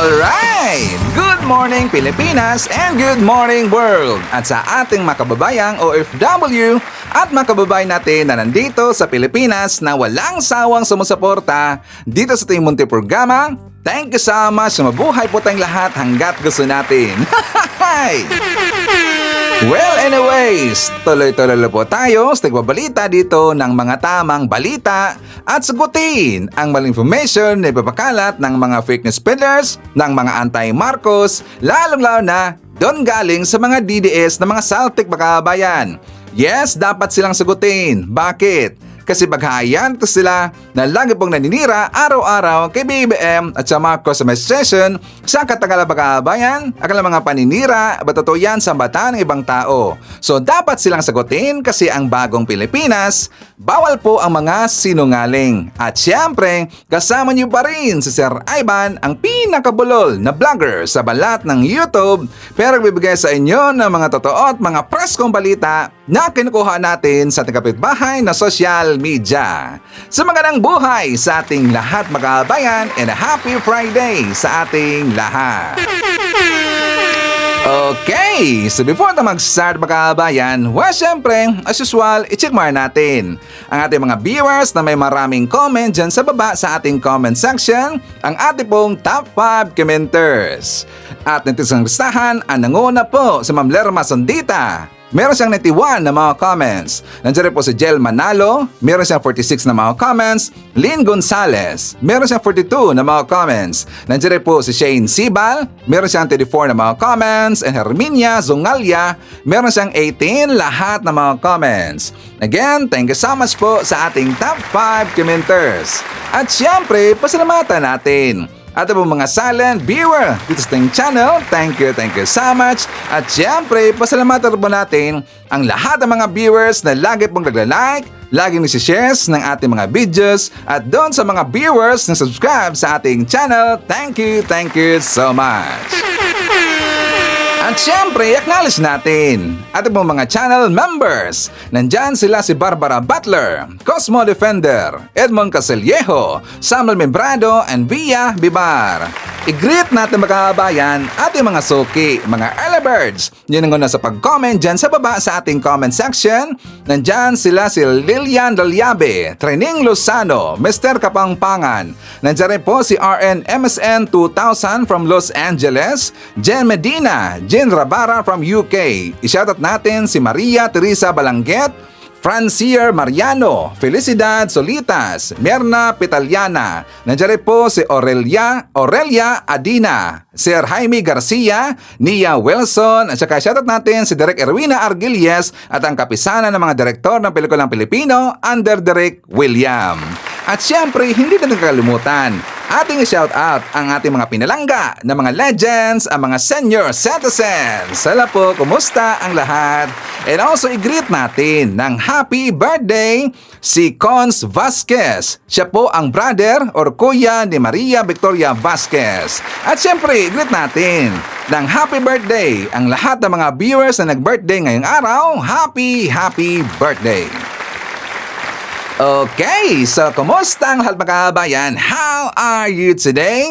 Alright! Good morning Pilipinas and good morning world! At sa ating mga kababayang OFW at mga kababayan natin na nandito sa Pilipinas na walang sawang sumusuporta dito sa ating munting programa, thank you so much. Mabuhay po tayong lahat hanggat gusto natin. Well, anyways, tuloy-tuloy po tayo sa nagbabalita dito ng mga tamang balita at sagutin ang maling information na ipapakalat ng mga fake news peddlers, ng mga anti-Marcos, lalong-lalo na doon galing sa mga DDS na mga saltik makabayan. Yes, dapat silang sagutin. Bakit? Kasi baghayan ito sila na lagi pong naninira araw-araw kay BBM at sa Marcos administration sa katagalan bakabayan, akala mga paninira, ba totoo yan sa bata ng ibang tao. So dapat silang sagutin kasi ang bagong Pilipinas, bawal po ang mga sinungaling. At syempre, kasama niyo pa rin si Sir Ivan, ang pinakabulol na vlogger sa balat ng YouTube, pero bibigay sa inyo ng mga totoo at mga preskong balita na kinukuha natin sa ating kapitbahay na social media. Sa magandang buhay sa ating lahat mga kabayan and a happy Friday sa ating lahat. Okay, so before na mag-start mga kabayan, well syempre, as usual, i-check muna natin ang ating mga viewers na may maraming comment dyan sa baba sa ating comment section, ang ating pong top 5 commenters. At natisang listahan, ang nanguna po sa Ma'am Lerma Sondita. Meron siyang 91 na mga comments. Nandiyan rin po si Jel Manalo. Meron siyang 46 na mga comments. Lynn Gonzalez. Meron siyang 42 na mga comments. Nandiyan rin po si Shane Sibal. Meron siyang 34 na mga comments. And Herminia Zungalia. Meron siyang 18 lahat na mga comments. Again, thank you so much po sa ating top 5 commenters. At syempre, pasalamatan natin at po mga silent viewer dito sa ating channel, thank you so much. At syempre, pasalamatan po natin ang lahat ng mga viewers na lagi pong nagla-like, lagi nag-share ng ating mga videos, at doon sa mga viewers na subscribe sa ating channel, thank you so much. At syempre, acknowledge natin ating pong mga channel members. Nandyan sila si Barbara Butler, Cosmo Defender, Edmond Casellejo, Samuel Membrado, and Via Bibar. I-greet natin mga kabayan ating mga suki, mga early birds. Yun ang una sa pag-comment dyan sa baba sa ating comment section. Nandyan sila si Lilian Dalyabe, Trening Lozano, Mr. Kapangpangan. Nandyan rin po si RN MSN 2000 from Los Angeles, Jen Medina, Jen Rabara from UK. I-shoutout natin si Maria Teresa Balanguet, Francier Mariano, Felicidad Solitas, Merna Pitaliana. Nandiyan rin po si Aurelia Adina, Sir Jaime Garcia, Nia Wilson, at saka shoutout natin si Direk Erwina Argilies at ang kapisanan ng mga direktor ng pelikulang Pilipino under Direk William. At syempre, hindi na nakalimutan ating i-shoutout ang ating mga pinalangga na mga legends, ang mga senior citizens. Sala po, kumusta ang lahat? And also, i-greet natin ng happy birthday si Cons Vasquez. Siya po ang brother or kuya ni Maria Victoria Vasquez. At syempre, i-greet natin ng happy birthday ang lahat ng mga viewers na nag-birthday ngayong araw. Happy birthday! Okay, so kumusta ang lahat mga kabayan? How are you today?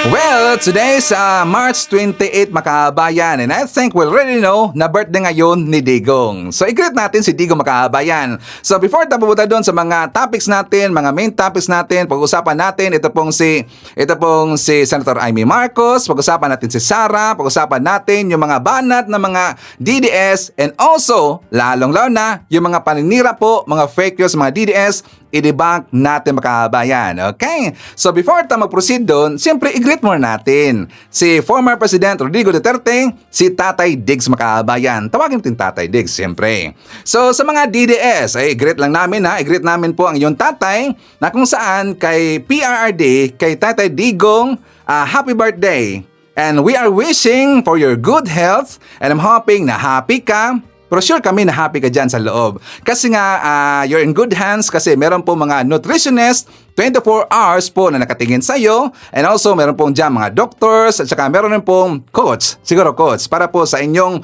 Well, today is March 28 mga kabayan, and I think we already know na birthday ngayon ni Digong. So i-greet natin si Digong mga kabayan. So before tayo pupunta doon sa mga topics natin, mga main topics natin, pag-usapan natin ito pong si Senator Amy Marcos, pag-usapan natin si Sara, pag-usapan natin yung mga banat ng mga DDS, and also lalong-lalo na yung mga paninira po, mga fake news, mga DDS, i-debunk natin mga kabayan. Okay? So before tayo mag-proceed doon, siyempre i-greet muna natin si former President Rodrigo Duterte, si Tatay Diggs mga kabayan. Tawagin natin Tatay Diggs siyempre. So sa mga DDS, i-greet lang namin i-greet namin po ang iyong tatay na kung saan kay PRRD, kay Tatay Digong, happy birthday. And we are wishing for your good health, and I'm hoping na happy ka. Pero sure kami na happy ka dyan sa loob. Kasi nga, you're in good hands kasi meron po mga nutritionist 24 hours po na nakatingin sa iyo. And also, meron pong dyan mga doctors at saka meron rin pong coach, siguro coach, para po sa inyong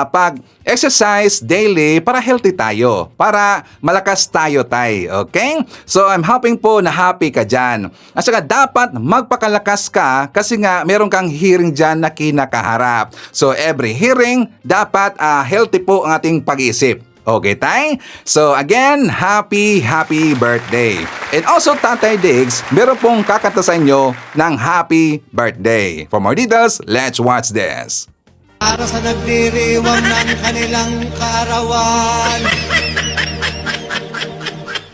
pag-exercise daily para healthy tayo, para malakas tayo, tay. Okay? So, I'm hoping po na happy ka dyan. At saka dapat magpakalakas ka kasi nga meron kang hearing dyan na kinakaharap. So, every hearing, dapat healthy po ang ating pag-iisip. Okay, tay? So, again, happy birthday. And also, Tatay Diggs, meron pong kakanta sa inyo ng happy birthday. For more details, let's watch this. Para sa nagdiriwang ng kanilang kaarawan.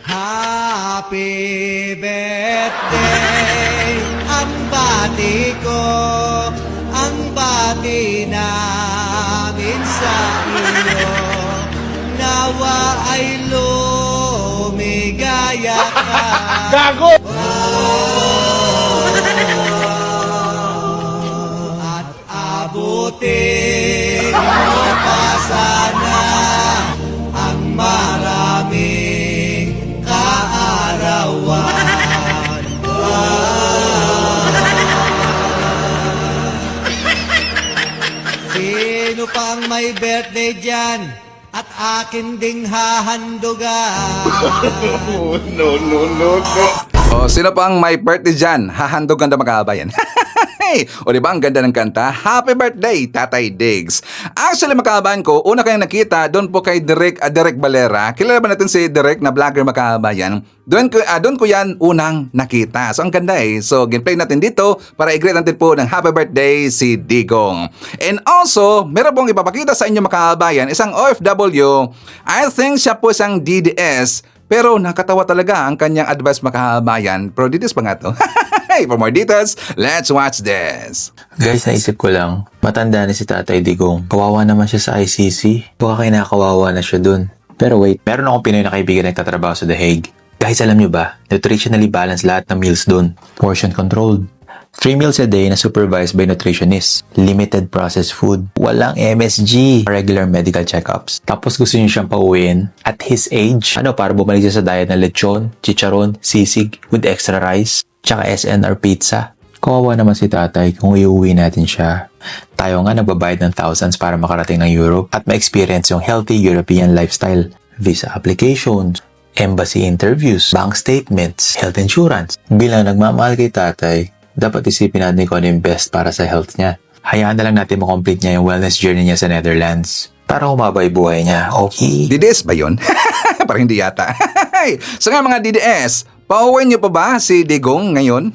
Happy birthday, ang bati ko, ang bati namin sa iyo. Nawa ay lumigaya ka. Gago! At abutin mo pa sana ang maraming kaarawan. Sino pang may birthday dyan? At akin ding hahandugan. O, sino pang may birthday dyan? Hahandogan na magkabayan. O diba ang ganda ng kanta? Happy birthday, Tatay Diggs. Actually, makabayan ko, una kayong nakita, doon po kay Derek Valera. Kilala ba natin si Derek na vlogger makabayan? Doon ko yan unang nakita. So, ang ganda eh. So, ginplay natin dito para i-greet natin po ng happy birthday si Digong. And also, meron pong ipapakita sa inyo makabayan, isang OFW. I think siya po isang DDS. Pero nakatawa talaga ang kanyang advice makabayan. Pero DDS pa nga to. For more details, let's watch this. Guys, naisip ko lang, matanda na si Tatay Digong. Kawawa naman siya sa ICC. Baka kinakawawa na siya dun. Pero wait, meron akong Pinoy na kaibigan na nagtatrabaho sa The Hague. Guys, alam nyo ba, nutritionally balanced lahat ng meals dun. Portion controlled. 3 meals a day na supervised by nutritionists. Limited processed food. Walang MSG. Regular medical checkups. Tapos gusto niyo siyang pauwiin at his age. Para bumalik siya sa diet na lechon, chicharon, sisig with extra rice, tsaka SNR pizza. Kawawa naman si tatay kung iuwi natin siya. Tayo nga nagbabayad ng thousands para makarating ng Europe at ma-experience yung healthy European lifestyle. Visa applications, embassy interviews, bank statements, health insurance. Bilang nagmamahal kay tatay, dapat isipin natin kung ano yung best para sa health niya. Hayaan na lang natin makomplete niya yung wellness journey niya sa Netherlands para humaba yung buhay niya, okay? DDS ba yun? Parang hindi yata. So nga mga DDS, pauwiin niyo pa ba si Digong ngayon?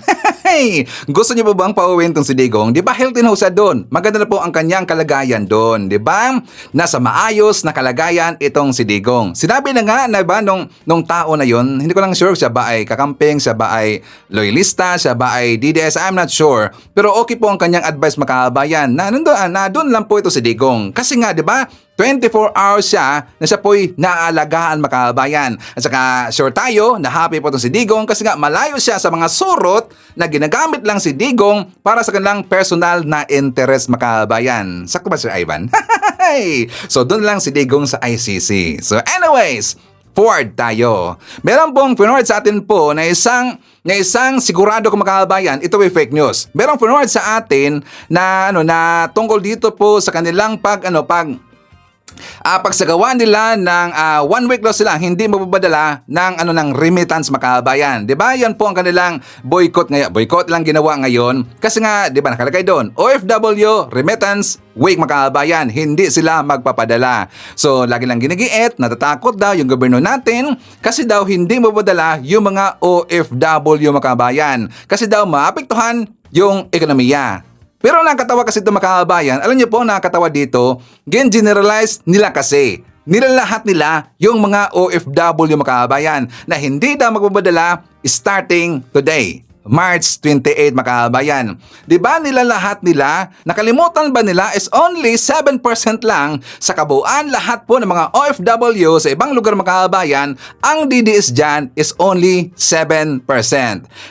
Gusto niyo pa bang pauwiin tong si Digong? Di ba healthy na ho siya doon? Maganda na po ang kanyang kalagayan doon. Di ba? Nasa maayos na kalagayan itong si Digong. Sinabi na nga na ba nung tao na yon, hindi ko lang sure siya ba ay kakamping, siya ba ay loyalista, siya ba ay DDS, I'm not sure. Pero okay po ang kanyang advice makabayan na doon lang po ito si Digong. Kasi nga, di ba? 24 hours siya na siya po'y naaalagaan makabayan. At saka sure tayo na happy po itong si Digong kasi nga malayo siya sa mga surot na ginagamit lang si Digong para sa kanilang personal na interest makabayan. Sakto ba Sir Ivan? So doon lang si Digong sa ICC. So anyways, forward tayo. Meron pong forward sa atin po na isang sigurado kung makabayan, ito ay fake news. Merong forward sa atin na tungkol dito po sa kanilang pagsagawa nila ng 1 week daw sila hindi magbabadala ng remittance makabayan. 'Di ba? Yan po ang kanilang boycott ngayon. Boycott lang ginawa ngayon kasi nga 'di ba nakalagay doon, OFW remittance week makabayan, hindi sila magpapadala. So lagi lang ginigiit, natatakot daw yung gobyerno natin kasi daw hindi magbabadala yung mga OFW makabayan kasi daw maapektuhan yung ekonomiya. Pero nakakatawa kasi ito makabayan, alam niyo po nakakatawa dito, generalize nila kasi. Nilalahat nila yung mga OFW makabayan na hindi daw magbabadala starting today. March 28 mga kababayan. Di ba nila lahat nila, nakalimutan ba nila is only 7% lang sa kabuuan lahat po ng mga OFW sa ibang lugar mga kababayan, ang DDS dyan is only 7%.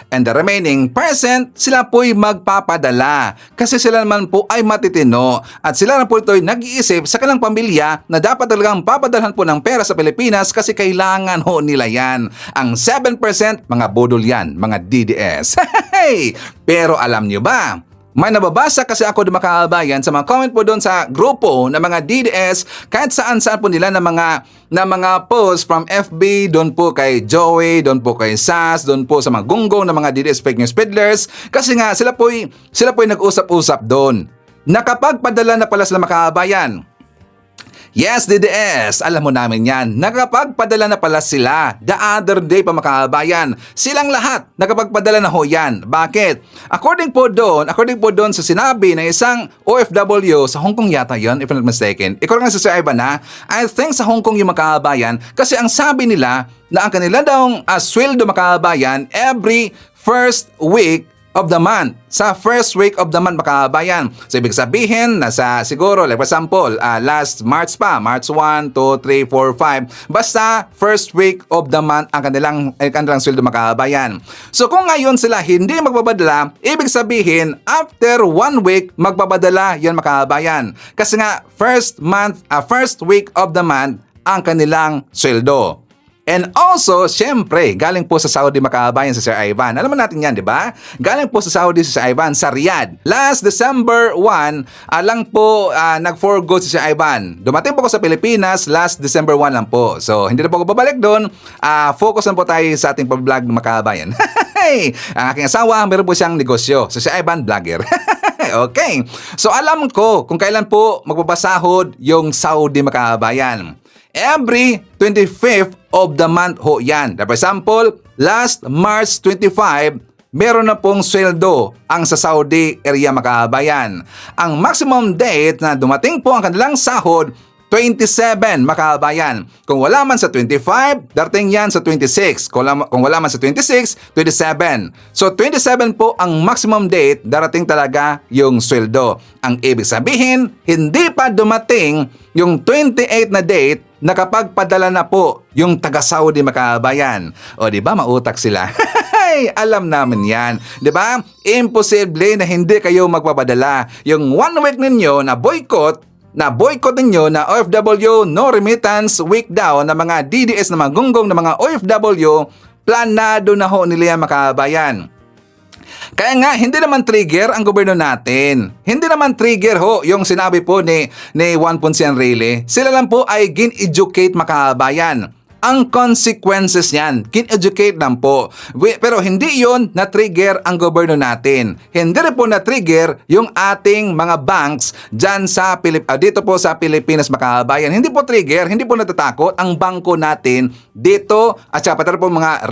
And the remaining percent, sila po'y magpapadala kasi sila naman po ay matitino at sila na po ito'y nag-iisip sa kanilang pamilya na dapat talagang papadalhan po ng pera sa Pilipinas kasi kailangan ho nila yan. Ang 7%, mga budol yan, mga DDS. Hey! Pero alam nyo ba, may nababasa kasi ako ng mga kababayan sa mga comment po doon sa grupo ng mga DDS kahit saan-saan po nila na mga posts from FB, doon po kay Joey, doon po kay Sas, doon po sa mga gunggong ng mga DDS fake news peddlers kasi nga sila po'y nag-usap-usap doon. Nakapagpadala na pala sila mga kababayan. Yes, DDS, alam mo namin yan. Nakapagpadala na pala sila. The other day pa mga kababayan. Silang lahat nakapagpadala na ho yan. Bakit? According po doon sa sinabi ng isang OFW sa Hong Kong yata yon, if I'm not mistaken. Ikaw nga sa Sir Ivan na, I think sa Hong Kong yung mga kababayan kasi ang sabi nila na ang kanila daw sweldo mga kababayan every first week of the month. Sa first week of the month mga kababayan. So ibig sabihin, nasa siguro, like for example, last March pa, March 1, 2, 3, 4, 5. Basta first week of the month ang kanilang sweldo mga kababayan. So kung ngayon sila hindi magpapadala, ibig sabihin, after 1 week, magpapadala yan mga kababayan. Kasi nga, first week of the month ang kanilang sweldo. And also, syempre, galing po sa Saudi mga kababayan sa Sir Ivan. Alam mo natin yan, di ba? Galing po sa Saudi si Sir Ivan sa Riyadh. Last December 1, lang po nag-forgo si Sir Ivan. Dumating po ako sa Pilipinas, last December 1 lang po. So, hindi na po ako babalik doon. Focus na po tayo sa ating pag-vlog mga kababayan. Ang aking asawa, meron po siyang negosyo. So, si Ivan, vlogger. Okay. So, alam ko kung kailan po magpapasahod yung Saudi mga kababayan. Every 25th of the month ho yan. For example, last March 25, meron na pong sweldo ang sa Saudi area mga kababayan. Ang maximum date na dumating po ang kanilang sahod, 27 mga kababayan. Kung wala man sa 25, darating yan sa 26. Kung wala man sa 26, 27. So 27 po ang maximum date, darating talaga yung sweldo. Ang ibig sabihin, hindi pa dumating yung 28 na date, nakapagpadala na po yung taga-Saudi mga kababayan. O di ba mautak sila? Alam namin yan. Di ba? Imposible na hindi kayo magpapadala. Yung 1 week ninyo na boycott ninyo na OFW no remittance week daw na mga DDS na mga gunggong na mga OFW, planado na ho nila yan mga kababayan. Kaya nga, hindi naman trigger ang gobyerno natin. Hindi naman trigger ho yung sinabi po ni Juan Ponce Enrile. Sila lang po ay gin-educate mga kababayan. Ang consequences niyan, gin-educate lang po. Pero hindi yon na-trigger ang gobyerno natin. Hindi rin po na-trigger yung ating mga banks dyan sa dito po sa Pilipinas mga kababayan. Hindi po trigger, hindi po natatakot ang bangko natin dito at saka pati po mga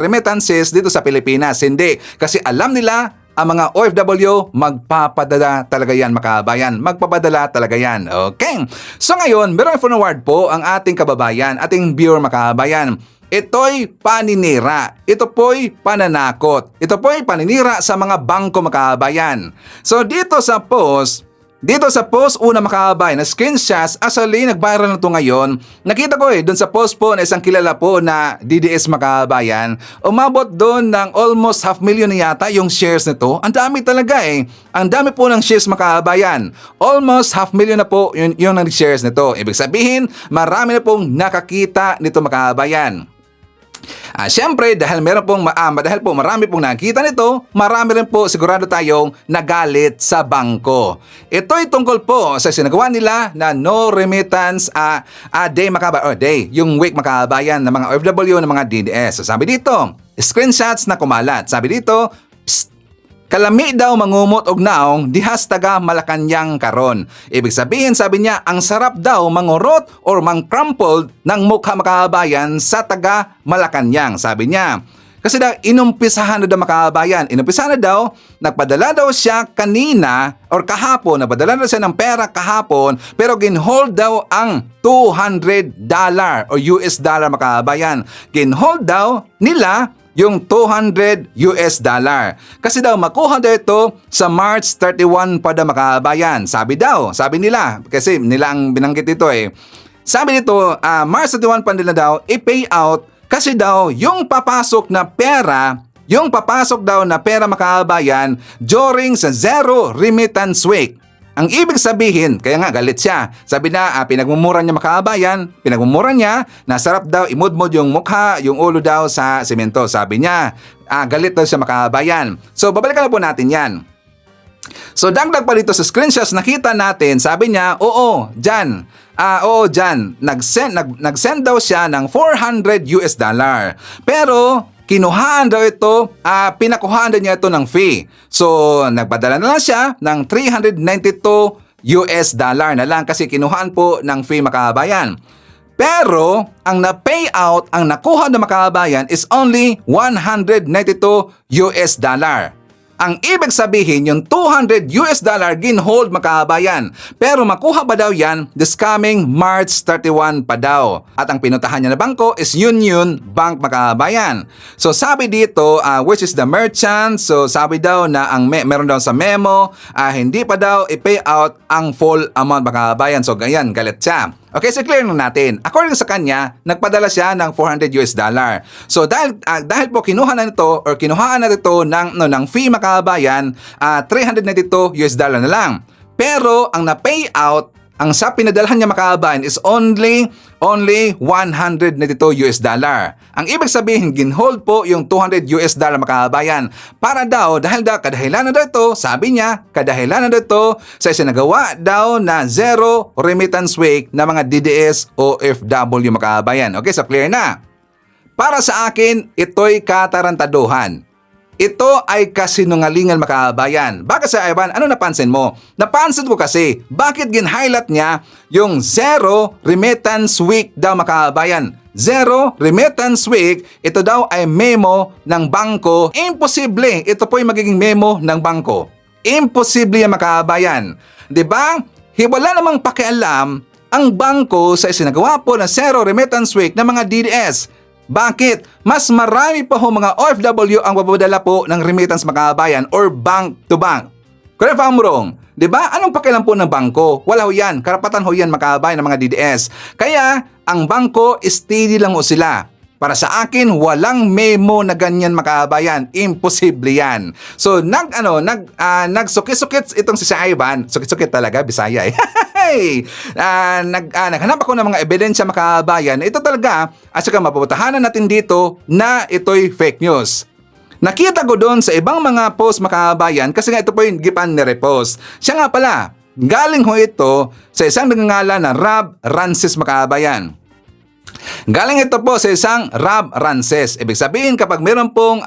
remittances dito sa Pilipinas. Hindi. Kasi alam nila ang mga OFW, magpapadala talaga yan mga kababayan. Magpapadala talaga yan. Okay. So ngayon, meron forward po ang ating kababayan, ating viewer mga kababayan. Ito'y paninira. Ito po'y pananakot. Ito po'y paninira sa mga bangko mga kababayan. So dito sa post, una mga kababayan, na screenshots, actually nag-viral na ito ngayon. Nakita ko doon sa post po na isang kilala po na DDS mga kababayan, umabot doon ng almost 500,000 na yata yung shares nito. Ang dami talaga Ang dami po ng shares mga kababayan. Almost 500,000 na po yung shares nito. Ibig sabihin, marami na pong nakakita nito mga kababayan. Siyempre, dahil marami pong nakita nito, marami rin po sigurado tayong nagalit sa bangko. Ito'y tungkol po sa sinagawa nila na no remittance day, yung week makabayan ng mga OFW ng mga DDS. So, sabi dito, screenshots na kumalat. Sabi dito, kalami daw mangumot og naong dihas taga Malacanang karon. Ibig sabihin, sabi niya, ang sarap daw mangurot or mangcrumpled ng mukha makabayan sa taga Malacanang. Sabi niya, kasi daw inumpisahan na daw makabayan. Inumpisahan na daw, nagpadala daw siya kanina or kahapon, nagpadala daw siya ng pera kahapon, pero ginhold daw ang $200 or US dollar makabayan. Ginhold daw nila yung $200. Kasi daw makuha daw ito sa March 31 pa daw mga kababayan. Sabi nila, kasi nila ang binanggit ito eh. Sabi nito, March 31 pa nila daw i-pay out kasi daw yung papasok daw na pera mga kababayan during sa zero remittance week. Ang ibig sabihin, kaya nga galit siya. Sabi na, pinagmumura niya makabayan, na sarap daw imudmod yung mukha, yung ulo daw sa semento. Sabi niya, galit daw siya makabayan. So, babalikan na po natin yan. So, dagdag pa dito sa screenshots, nakita natin, sabi niya, oo, Jan, nag-send daw siya ng $400. Pero, kinuhaan daw ito, pinakuhaan daw niya ito ng fee. So, nagpadala na lang siya ng $392 na lang kasi kinuhaan po ng fee makabayan. Pero, ang na-payout, ang nakuha ng makabayan is only $192. Ang ibig sabihin, yung $200 ginhold makabayan. Pero makuha ba daw yan this coming March 31 pa daw. At ang pinuntahan niya na bangko is Union Bank makabayan. So sabi dito, which is the merchant, so sabi daw na meron daw sa memo, hindi pa daw i-pay out ang full amount makabayan. So ganyan, galit siya. Okay, so clear na natin. According sa kanya, nagpadala siya ng $400. So dahil po kinuhaan na ito ng fee makabayan, $392 na lang. Pero ang na-pay out, ang sa pinadalhan niya makabayan is only $192. Ang ibig sabihin, ginhold po yung $200 makabayan. Para daw, kadahilanan daw ito, sabi niya, kadahilanan daw ito sa isinagawa daw na zero remittance week na mga DDS OFW makabayan. Okay, so clear na. Para sa akin, ito'y katarantaduhan. Ito ay kasinungalingan makabayan. Bakit sa Ivan? Ano napansin mo? Napansin ko kasi, bakit gin-highlight niya yung zero remittance week daw makabayan? Zero remittance week, ito daw ay memo ng bangko. Imposible, ito po yung magiging memo ng bangko. Imposible yan makabayan. Diba? Wala namang pakialam ang bangko sa isinagawa po ng zero remittance week ng mga DDS. Bakit? Mas marami pa ho mga OFW ang babawadala po ng remittance makabayan or bank to bank. Correct ba, Amurong? Diba? Anong pakialam po ng bangko? Wala ho yan. Karapatan ho yan makabayan ng mga DDS. Kaya, ang bangko, steady lang ho sila. Para sa akin, walang memo na ganyan makabayan. Imposible yan. So, nagsukit-sukit itong si Ivan. Sukit-sukit talaga, Bisaya eh. Naghanap ako ng mga ebidensya makabayan. Ito talaga, at saka mapaputahanan natin dito na ito'y fake news. Nakita ko doon sa ibang mga post makabayan kasi nga ito po yung gipan ni-repost. Siya nga pala, galing ho ito sa isang nangangalan na Rob Rances makabayan. Galing ito po sa isang Rob Rances. Ibig sabihin kapag meron pong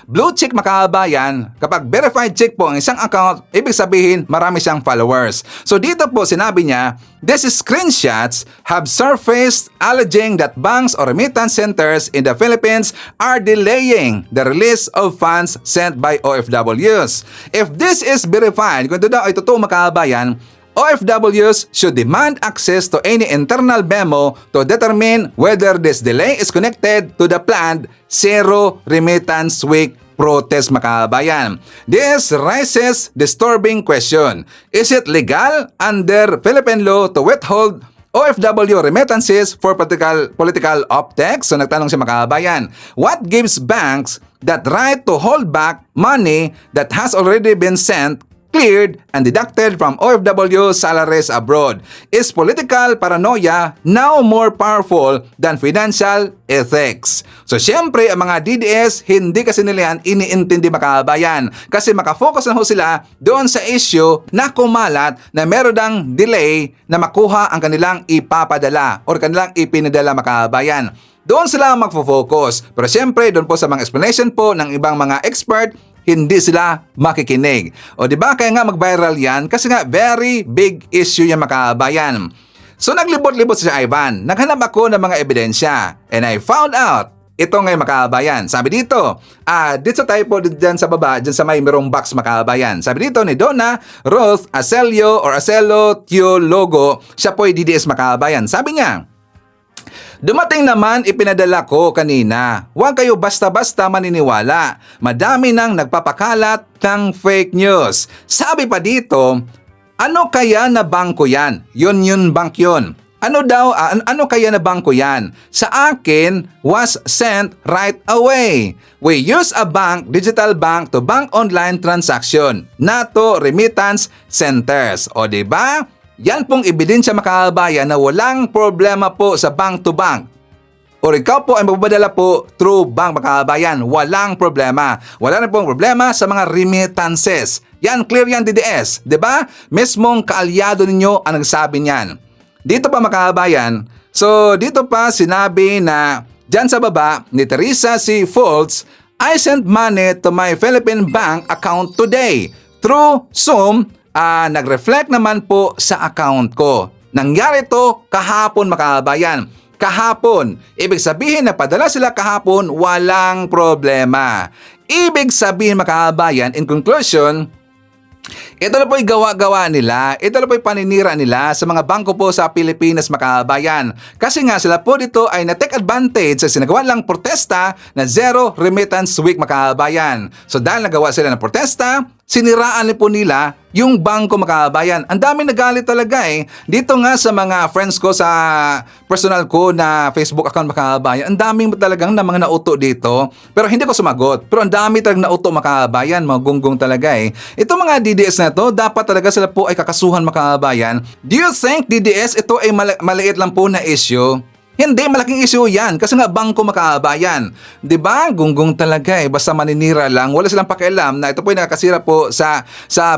blue check makabayan, kapag verified check po ang isang account, ibig sabihin marami siyang followers. So dito po sinabi niya, these screenshots have surfaced alleging that banks or remittance centers in the Philippines are delaying the release of funds sent by OFWs. If this is verified, kung ito daw ay totoo makabayan, OFWs should demand access to any internal memo to determine whether this delay is connected to the planned zero remittance week protest makabayan. This raises disturbing question. Is it legal under Philippine law to withhold OFW remittances for political optics? So nagtanong si makabayan, what gives banks that right to hold back money that has already been sent, cleared, and deducted from OFW salaries abroad? Is political paranoia now more powerful than financial ethics? So syempre, ang mga DDS, hindi kasi nila yan iniintindi makabayan. Kasi makafocus na ho sila doon sa issue na kumalat na meron ng delay na makuha ang kanilang ipapadala or kanilang ipinadala makabayan. Doon sila magfo-focus. Pero syempre, doon po sa mga explanation po ng ibang mga expert, hindi sila makikinig. O di ba kaya nga mag-viral yan? Kasi nga very big issue yung makabayan. So naglibot-libot si Ivan. Naghanap ako ng mga ebidensya. And I found out, ito ngayon makabayan. Sabi dito, dito tayo po dyan sa baba, dyan sa may merong box makabayan. Sabi dito ni Donna Ruth Acelio or Acelo Teologo, siya po ay DDS makabayan. Sabi niya, Dumating naman ipinadala ko kanina. Huwag kayo basta-basta maniniwala. Madami nang nagpapakalat ng fake news. Sabi pa dito, ano kaya na bangko yan? Yun bank yun. Ano kaya na bangko yan? Sa akin, was sent right away. We use a bank, digital bank to bank online transaction, not to remittance centers. O diba? Yan pong ebidensya mga kababayan na walang problema po sa bank to bank. O ikaw po ay magpapadala po through bank mga kababayan. Walang problema. Wala na pong problema sa mga remittances. Yan, clear yan DDS. Diba? Mismong kaalyado ninyo ang nagsabi niyan. Dito pa mga kababayan, so dito pa sinabi na dyan sa baba ni Teresa C. Foltz, I sent money to my Philippine bank account today through Zoom. Nag-reflect naman po sa account ko. Nangyari to kahapon mga kababayan. Kahapon. Ibig sabihin na padala sila kahapon, walang problema. Ibig sabihin mga kababayan, in conclusion, ito na po'y gawa-gawa nila, ito na po'y paninira nila sa mga bangko po sa Pilipinas mga kababayan. Kasi nga sila po dito ay na-take advantage sa sinagawa lang protesta na Zero Remittance Week mga kababayan. So dahil nagawa sila ng protesta, siniraan po nila yung bangko mga kababayan. Ang daming nagalit talaga eh. Dito nga sa mga friends ko sa personal ko na Facebook account mga kababayan, ang daming talagang na mga nauto dito. Pero hindi ko sumagot. Pero ang dami talagang nauto mga kababayan, mga gunggong talaga eh. Ito mga DDS na to, dapat talaga sila po ay kakasuhan mga kababayan. Do you think DDS ito ay maliit lang po na issue? Hindi, malaking issue yan kasi nga bangko makabayan. Diba? Gunggong talaga eh. Basta maninira lang. Wala silang pakialam na ito po ay nakakasira po sa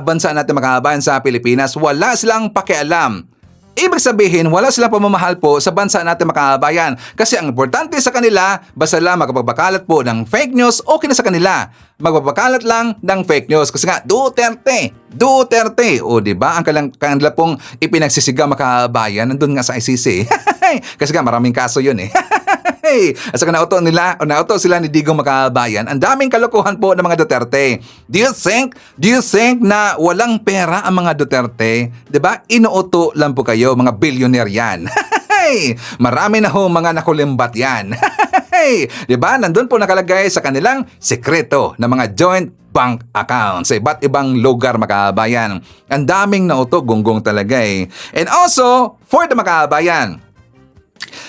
bansa natin makabayan sa Pilipinas. Wala silang pakialam. Ibig sabihin, wala silang pamamahal po sa bansa natin makabayan. Kasi ang importante sa kanila, basta lang magpapakalat po ng fake news, okay na sa kanila. Magpapakalat lang ng fake news. Kasi nga, Duterte. O diba? Ang kanila pong ipinagsisiga makabayan, nandun nga sa ICC. Kasi nga, maraming kaso yun eh. At saka nauto sila ni Digong makabayan. Ang daming kalokohan po ng mga Duterte. Do you think na walang pera ang mga Duterte? 'Di ba? Inuuto lang po kayo, mga billionaire yan. Marami na ho mga nakulimbat yan. 'Di ba? Nandun po nakalagay sa kanilang sekreto na mga joint bank accounts sa iba't ibang lugar makabayan. Ang daming nauto, gunggong talaga eh. And also, for the makabayan,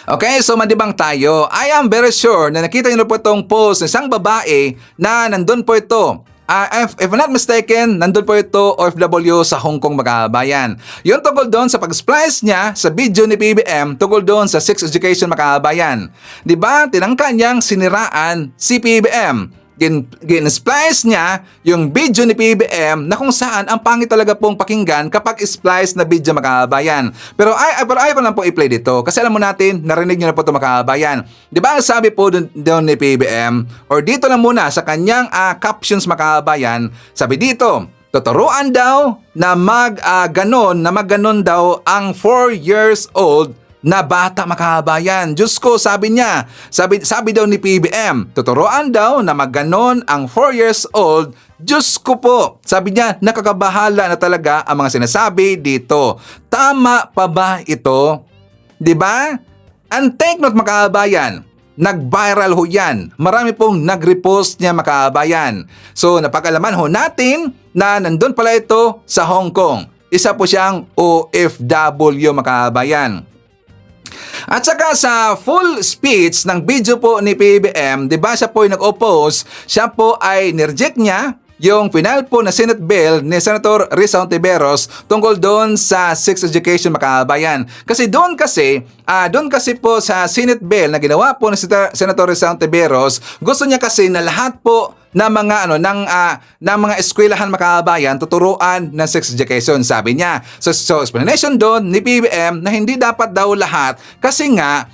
okay, so madibang tayo. I am very sure na nakita niyo po itong post ng isang babae na nandun po ito. If I'm not mistaken, nandun po ito OFW sa Hong Kong makabayan. Yung tungkol doon sa pag-splice niya sa video ni PBM tungkol doon sa sex education makabayan. Diba? Tinangka niyang siniraan si PBM. Gin-splice niya yung video ni PBM na kung saan ang pangit talaga pong pakinggan kapag splice na video makabayan. Pero ayaw ko lang po i-play dito kasi alam mo natin, narinig niyo na po ito makabayan. Di ba ang sabi po doon ni PBM or dito lang muna sa kanyang captions makabayan, sabi dito, tuturuan daw na magganon daw ang 4 years old na bata makabayan. Diyos ko, sabi niya. Sabi daw ni PBM, tuturuan daw na magganon ang 4 years old. Diyos ko po. Sabi niya, nakakabahala na talaga ang mga sinasabi dito. Tama pa ba ito? 'Di ba? And take note makabayan. Nag-viral ho yan. Marami pong nag-repost niya makabayan. So napag-alaman ho natin na nandun pala ito sa Hong Kong. Isa po siyang OFW makabayan. At saka sa full speech ng video po ni PBM, di ba siya po ay nag-oppose, siya po ay nireject niya yung final po na Senate bill ni Senator Risa Hontiveros tungkol doon sa sex education makabayan. Kasi doon kasi po sa Senate bill na ginawa po ni Senator Risa Hontiveros, gusto niya kasi na lahat po na mga ng mga eskwelahan makabayan tuturuan ng sex education, sabi niya. So explanation doon ni PBM na hindi dapat daw lahat kasi nga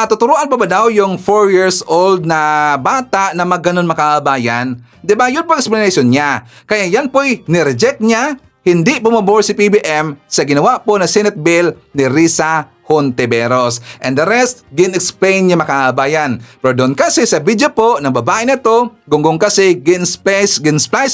tuturuan pa ba daw yung 4 years old na bata na magganon makabayan? Diba? Yun po explanation niya. Kaya yan po'y nireject niya. Hindi pumabor si PBM sa ginawa po na Senate bill ni Risa Hontiveros. And the rest, gin-explain niya makabayan. Pero doon kasi sa video po ng babae na to, gunggong kasi gin-splice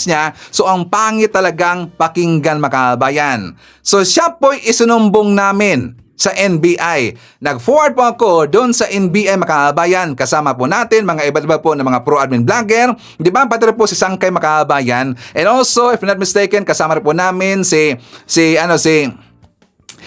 niya. So ang pangit talagang pakinggan makabayan. So siya po'y isinumbong namin. sa NBI. Nag-forward po ako doon sa NBI makabayan. Kasama po natin mga iba't iba po na mga pro-admin vlogger. Di ba? Pati rin po si Sangkay makabayan. And also, if not mistaken, kasama rin po namin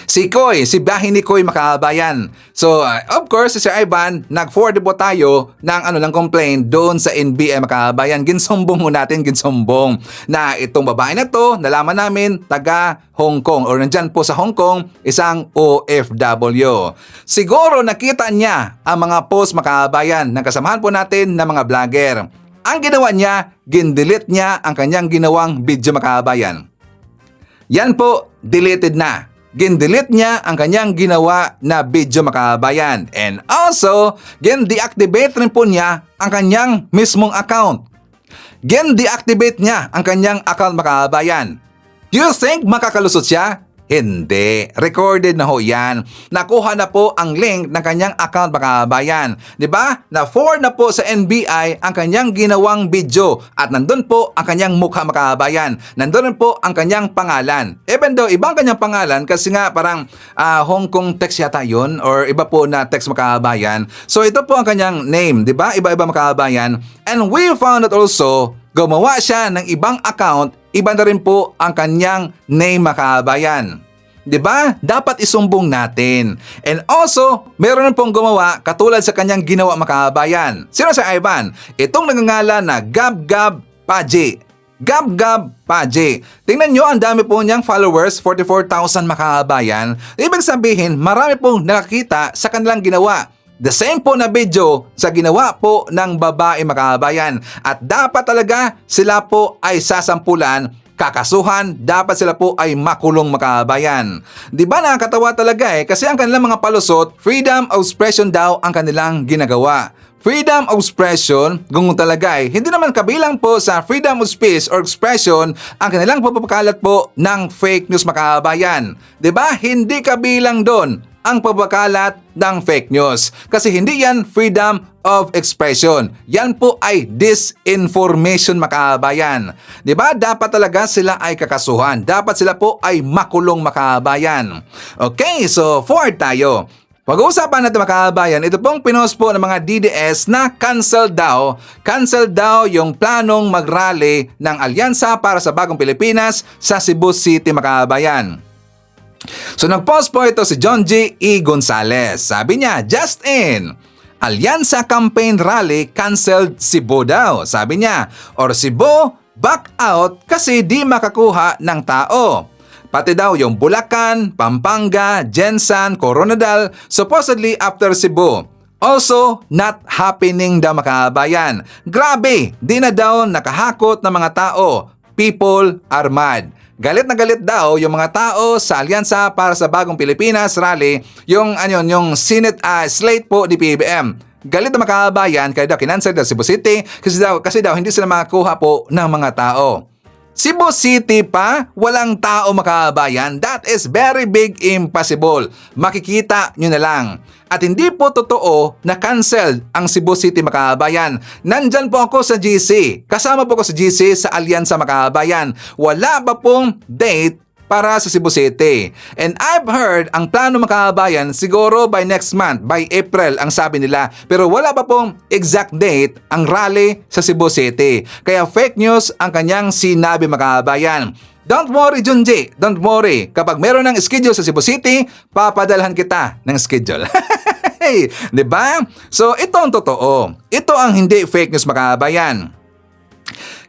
si Koy, si bahay ni Koy makabayan. So, of course, si Sir Ivan, nag-forward po tayo ng complaint doon sa NBI makabayan. Ginsumbong mo natin, ginsumbong na itong babae na to, nalaman namin, taga Hong Kong or nandyan po sa Hong Kong, isang OFW. Siguro nakita niya ang mga post makabayan ng kasamahan po natin na mga vlogger. Ang ginawa niya, gindelete niya ang kanyang ginawang video makabayan. Yan po, deleted na. Gindelete niya ang kanyang ginawa na video makabayan. And also, deactivate rin po niya ang kanyang mismong account. Deactivate niya ang kanyang account makabayan. Do you think makakalusot siya? Hindi. Recorded na ho yan. Nakuha na po ang link ng kanyang account makabayan. Diba? Na-forward na po sa NBI ang kanyang ginawang video. At nandun po ang kanyang mukha makabayan. Nandun rin po ang kanyang pangalan. Even though ibang kanyang pangalan kasi nga parang Hong Kong text yata yun or iba po na text makabayan. So ito po ang kanyang name. Diba? Iba-iba makabayan. And we found out also gumawa siya ng ibang account, iba na rin po ang kanyang name makabayan. 'Di ba? Dapat isumbong natin. And also, meron rin pong gumawa katulad sa kanyang ginawa makabayan. Sino si Ivan? Itong nagngangalan na Gab Paji. Gab Paji. Tingnan nyo, ang dami po niyang followers, 44,000 makabayan. Ibig sabihin, marami pong nakakita sa kanilang ginawa. The same po na video sa ginawa po ng babae makabayan. At dapat talaga sila po ay sasampulan, kakasuhan, dapat sila po ay makulong makabayan. Di ba nakakatawa talaga kasi ang kanilang mga palusot, freedom of expression daw ang kanilang ginagawa. Freedom of expression, kung talaga hindi naman kabilang po sa freedom of speech or expression ang kanilang papapakalat po ng fake news makabayan. Di ba? Hindi kabilang doon ang pagpakalat ng fake news. Kasi hindi yan freedom of expression. Yan po ay disinformation makabayan. Diba? Dapat talaga sila ay kakasuhan. Dapat sila po ay makulong makabayan. Okay, so forward tayo. Pag-uusapan natin makabayan, ito pong pinost po ng mga DDS na cancel daw yung planong mag-rally ng Alyansa para sa Bagong Pilipinas sa Cebu City makabayan. So nag-post po ito si John G. E. Gonzalez. Sabi niya, just in, Alyansa campaign rally canceled Cebu daw. Sabi niya, or Cebu back out kasi di makakuha ng tao. Pati daw yung Bulacan, Pampanga, Jensan, Coronadal, supposedly after Cebu. Also, not happening daw makabayan. Grabe, di na daw nakahakot ng mga tao. People are mad. Galit na galit daw yung mga tao sa Alyansa para sa Bagong Pilipinas rally, yung Senate slate po ni PBBM. Galit na makabayan kaya daw kinansel daw Cebu City kasi daw hindi sila makakuha po ng mga tao. Cebu City pa, walang tao makabayan. That is very big impossible. Makikita nyo na lang. At hindi po totoo na canceled ang Cebu City makabayan. Nandyan po ako sa GC. Kasama po ako sa GC sa Alyansa makabayan. Wala pa pong date para sa Cebu City. And I've heard ang plano makabayan siguro by next month, by April ang sabi nila. Pero wala pa pong exact date ang rally sa Cebu City. Kaya fake news ang kanyang sinabi makabayan. Don't worry, Junji. Don't worry. Kapag meron ng schedule sa Cebu City, papadalhan kita ng schedule. Diba? So, ito ang totoo. Ito ang hindi fake news makabayan.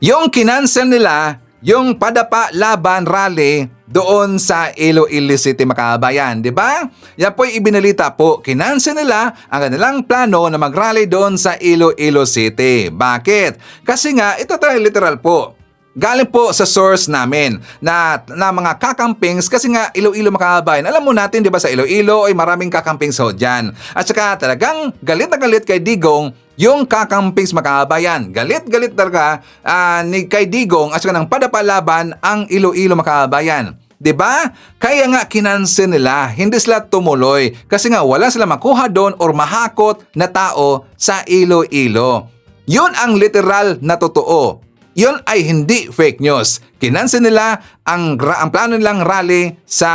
Yung kinansel nila, yung Padapa Laban Rally doon sa Iloilo City makabayan, di ba? Yan po'y ibinalita po, kinansel nila ang kanilang plano na mag-rally doon sa Iloilo City. Bakit? Kasi nga, ito tayo literal po. Galing po sa source namin na mga kakampings kasi nga Iloilo makabayan. Alam mo natin 'di ba sa Iloilo ay maraming kakampings ho diyan. At saka talagang galit na galit kay Digong yung kakampings makabayan. Galit talaga ni kay Digong at saka ng Padapalaban ang Iloilo makabayan. 'Di ba? Kaya nga kinansel nila, hindi sila tumuloy kasi nga wala sila makuha doon or mahakot na tao sa Iloilo. Yun ang literal na totoo. yun ay hindi fake news. Kinansin nila ang plano nilang rally sa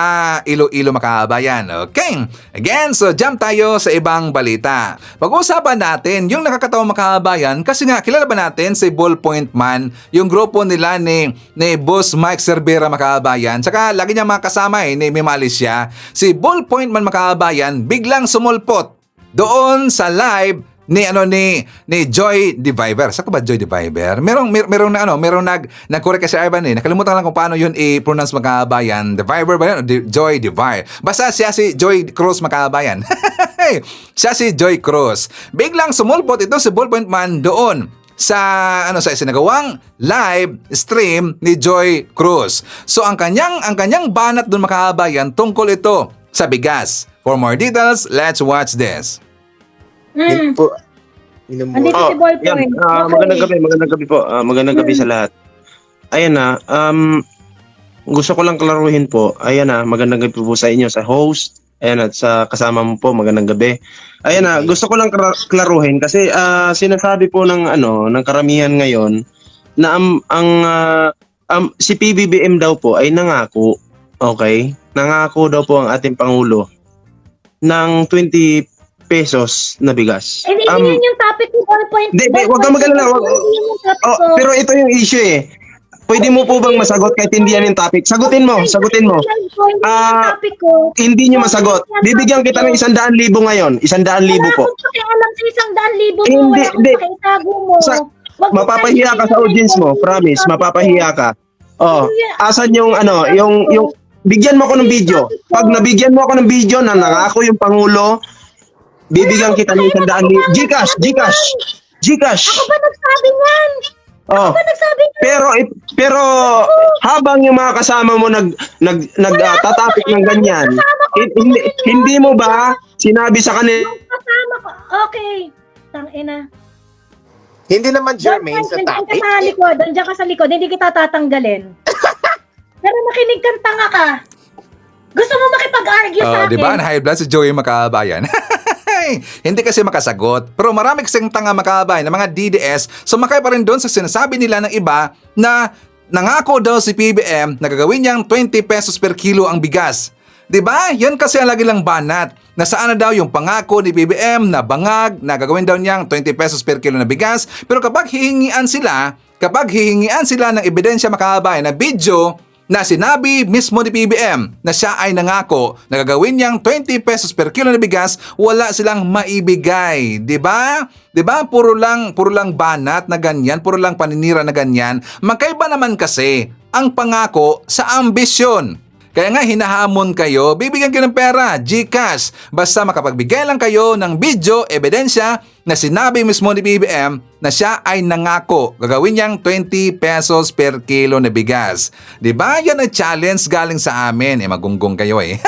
Iloilo mga kabayan. Okay, again, so jump tayo sa ibang balita. Pag-uusapan natin yung nakakatawang mga kabayan kasi nga kilala ba natin si Ballpoint Man, yung grupo nila ni Boss Mike Cervera mga kabayan. Tsaka lagi niya mga kasama ni Mimalis siya. Si Ballpoint Man mga kabayan biglang sumulpot doon sa live ni Joy Diviver. Saan ko ba Joy Diviver? Merong nag-correct kasi Ivan Nakalimutan lang kung paano yun i-pronounce mga kabayan. Diviver ba yun? Joy Diviver. Basta siya si Joy Cruz mga kabayan. Siya si Joy Cruz. Biglang sumulpot ito si Ballpoint Man doon sa isinagawang live stream ni Joy Cruz. So ang kanyang banat doon mga kabayan tungkol ito sa bigas. For more details, let's watch this. Yun po. Andito si Ballpoint. Okay. Magandang gabi po. Magandang gabi sa lahat. Ayan na, gusto ko lang klaruhin po. Ayan na, magandang gabi po sa inyo, sa host. Ayan at sa kasama mo po, magandang gabi. Ayan na, gusto ko lang klaruhin kasi sinasabi po ng karamihan ngayon na si PBBM daw po ay nangako, okay? Nangako daw po ang ating Pangulo ng 20 pesos na bigas. Hindi yun yung topic ni Ballpoint. Hindi, wag kang mag-alala. Pero ito yung issue eh. Pwede mo po bang masagot kahit hindi yan yung topic? Sagutin mo. Hindi nyo masagot. Bibigyan kita ng 100,000 ngayon. 100,000 po. Wala akong pakialam sa 100,000 mo. Hindi, Wala akong hindi. pakitago mo. Mapapahiya ka sa audience mo. Promise, mapapahiya ka. Oh, asan yung yung bigyan mo ako ng video. Pag nabigyan mo ako ng video na nangako yung Pangulo, bibigyan kita ng 100,000. Gcash. Ako ba nagsabi niyan? Oh. Ako ba nagsabi niyan? Pero habang yung mga kasama mo nagtatapik ng ganyan, hindi mo ba sinabi sa kanila? Kasama ko. Okay. Tangina. Hindi naman germane sa topic. Diyan ka sa likod. Hindi kita tatanggalin. Pero makinig kang tanga ka. Gusto mo makipag-argue sa akin? Di ba? Na-high blood si Joey makabayan. Hindi kasi makasagot. Pero marami kasing tanga makabayan ng mga DDS, sumakay pa rin doon sa sinasabi nila ng iba na nangako daw si PBM na gagawin niyang 20 pesos per kilo ang bigas. Diba? Yan kasi ang lagi lang banat. Nasaan na daw yung pangako ni PBM na bangag na gagawin daw niyang 20 pesos per kilo na bigas. Pero kapag hihingian sila ng ebidensya makabayan na video na sinabi mismo ni PBM na siya ay nangako na gagawin niyang 20 pesos per kilo na bigas, wala silang maibigay. Diba? Diba? Puro lang banat na ganyan, puro lang paninira na ganyan. Magkaiba naman kasi ang pangako sa ambisyon. Kaya nga hinahamon kayo, bibigyan kayo ng pera, Gcash. Basta makapagbigay lang kayo ng video, ebidensya na sinabi mismo ni BBM na siya ay nangako. Gagawin niyang 20 pesos per kilo na bigas. Diba? Yan ang challenge galing sa amin. Magunggong kayo eh.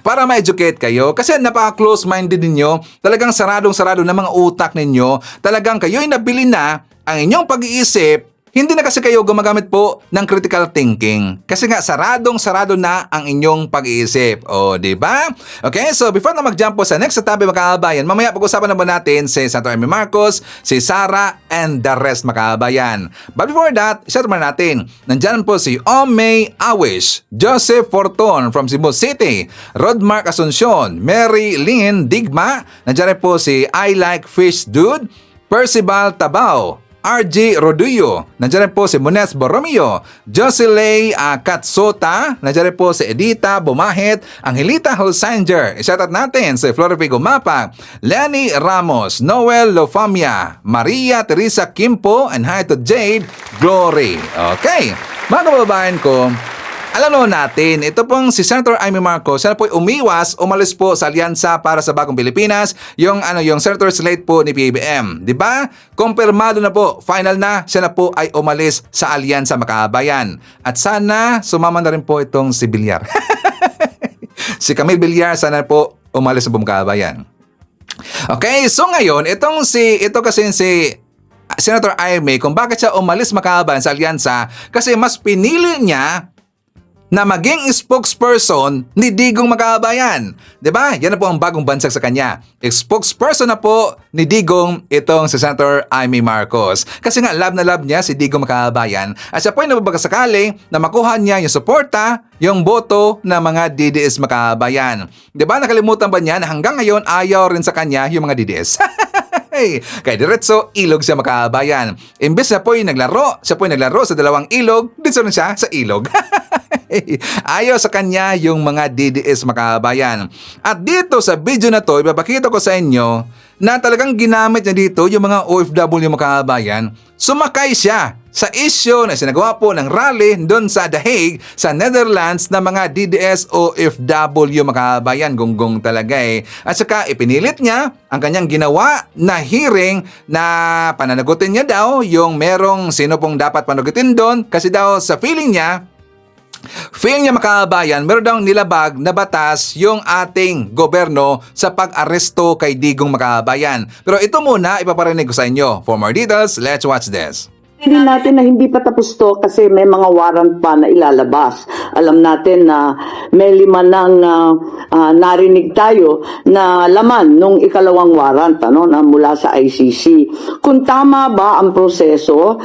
Para ma-educate kayo. Kasi napaka-close-minded ninyo. Talagang saradong-sarado na mga utak ninyo. Talagang kayo'y nabili na ang inyong pag-iisip. Hindi na kasi kayo gumagamit po ng critical thinking. Kasi nga, saradong-sarado na ang inyong pag-iisip. O, di ba? Okay, so before na mag-jump po sa next tabi makakabayan, mamaya pag-usapan na ba natin si Senator Amy Marcos, si Sara, and the rest makakabayan. But before that, shout out natin. Nandyan po si Omay Awish, Joseph Forton from Cebu City, Rodmark Asuncion, Mary Lynn Digma, nandyan rin po si I Like Fish Dude, Percival Tabao, RG Roduyo, nandiyan rin po si Munes Borromeo, Jocelyn Katsota, nandiyan rin po si Edita Bumahit, Angelita Holsanger, shoutout natin si Florifigo Mapa, Lenny Ramos, Noel Lofamia, Maria Teresa Kimpo, and hi to Jade Glory. Okay, mga kababayan ko, alam naman natin, ito pong si Senator Amy Marcos, siya na po umalis po sa Alyansa para sa Bagong Pilipinas, yung Senator slate po ni PBM. Di ba? Kumpirmado na po, final na, siya na po ay umalis sa Alyansa Makabayan. At sana sumama na rin po itong si Villar. Si Camille Villar, sana po umalis sa Bumkabayan. Okay, so ngayon, ito kasi si Senator Amy, kung bakit siya umalis Makabayan sa Alyansa, kasi mas pinili niya na maging spokesperson ni Digong Makabayan. 'Di ba? Yan na po ang bagong bansag sa kanya. Spokesperson na po ni Digong itong si Senator Amy Marcos. Kasi nga love na love niya si Digong Makabayan at siya po ay nababagakasakali na makuha niya yung suporta, yung boto ng mga DDS Makabayan. 'Di ba? Nakalimutan ba niya na hanggang ngayon ayaw rin sa kanya yung mga DDS? Kay diretso, ilog siya Makabayan. Imbes na po'y naglaro, siya po'y naglaro sa dalawang ilog, dito rin siya sa ilog. Ayaw sa kanya yung mga DDS Makabayan. At dito sa video na to, ipapakita ko sa inyo na talagang ginamit niya dito yung mga OFW Makabayan. Sumakay siya sa issue na sinagawa po ng rally doon sa The Hague sa Netherlands na mga DDS OFW Makabayan. Gunggong talaga eh. At saka ipinilit niya ang kanyang ginawa na hearing na pananagutin niya daw yung merong sino pong dapat panagutin doon kasi daw sa feeling niya Makabayan, meron daw nilabag na batas yung ating gobyerno sa pag-aresto kay Digong Makabayan. Pero ito muna ipaparinig ko sa inyo. For more details, let's watch this. Hindi natin na hindi pa tapos to kasi may mga warrant pa na ilalabas. Alam natin na may 5 nang narinig tayo na laman nung ikalawang warrant na mula sa ICC. Kung tama ba ang proseso,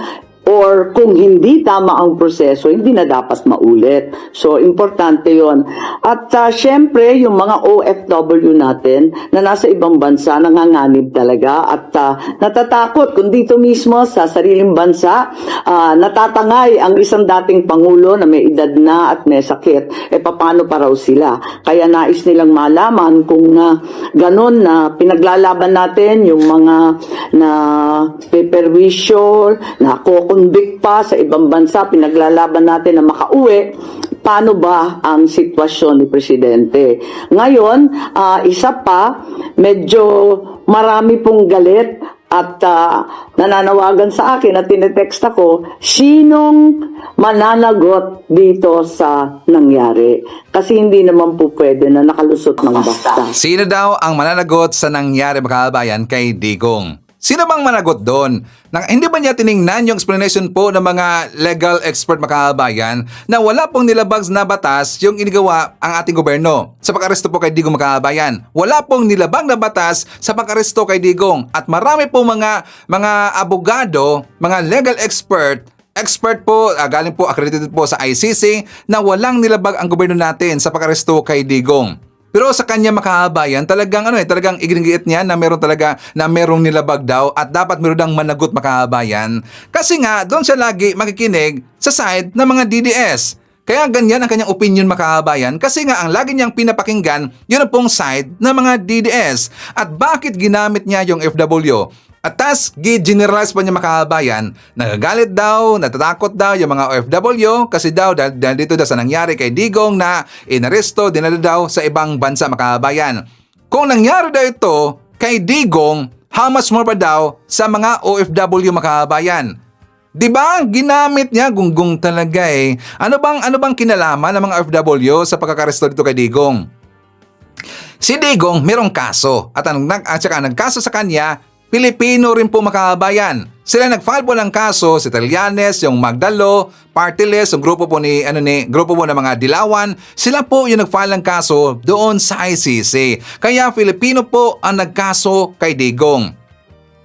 or kung hindi tama ang proseso, hindi na dapat maulit. So, importante yon. At syempre, yung mga OFW natin na nasa ibang bansa, nanganganib talaga at natatakot kung dito mismo sa sariling bansa, natatangay ang isang dating Pangulo na may edad na at may sakit. Paano pa raw sila? Kaya nais nilang malaman kung ganun na pinaglalaban natin yung mga na peperwisyo, na convict pa sa ibang bansa, pinaglalaban natin na makauwi, paano ba ang sitwasyon ni Presidente? Ngayon, isa pa, medyo marami pong galit at nananawagan sa akin at tinetext ako, sinong mananagot dito sa nangyari? Kasi hindi naman po pwede na nakalusot ng basta. Sino daw ang mananagot sa nangyari Makabayan kay Digong? Sino bang managot doon? Hindi ba niya tiningnan yung explanation po ng mga legal expert Makabayan na wala pong nilabag na batas yung inigawa ang ating gobyerno sa pag-aresto po kay Digong Makabayan? Wala pong nilabag na batas sa pag-aresto kay Digong at marami po mga abogado, mga legal expert po, galing po accredited po sa ICC na walang nilabag ang gobyerno natin sa pag-aresto kay Digong. Pero sa kanya Makabayan, talagang talagang iginigiit niya na merong nilabag daw at dapat meron dang managot Makabayan. Kasi nga, doon siya lagi makikinig sa side ng mga DDS. Kaya ganyan ang kanyang opinion Makabayan kasi nga ang lagi niyang pinapakinggan, yun ang pong side ng mga DDS. At bakit ginamit niya yung FW? At tas, generalize pa niya Makabayan, nagagalit daw, natatakot daw yung mga OFW kasi daw dahil dito daw sa nangyari kay Digong na inaresto, dinala daw sa ibang bansa Makabayan. Kung nangyari daw ito kay Digong, how much more pa daw sa mga OFW Makabayan? Diba? Ginamit niya, gunggong talaga eh. Ano bang kinalaman ng mga OFW sa pagkakaresto dito kay Digong? Si Digong merong kaso at saka nagkaso sa kanya, Pilipino rin po Makabayan. Sila nag-file po ng kaso, si Trillanes, yung Magdalo, Party List, yung grupo po grupo po ng mga Dilawan, sila po yung nag-file ng kaso doon sa ICC. Kaya Filipino po ang nagkaso kay Digong.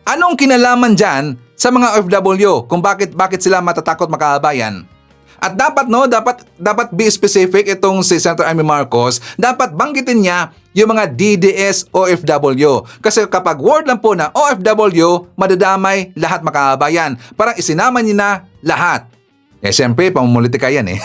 Anong kinalaman dyan sa mga OFW kung bakit sila matatakot Makabayan? At dapat be specific itong si Senator Amy Marcos, dapat banggitin niya yung mga DDS OFW. Kasi kapag word lang po na OFW, madadamay lahat Makabayan. Parang isinama niya na lahat. Siyempre, pamumulitika yan eh.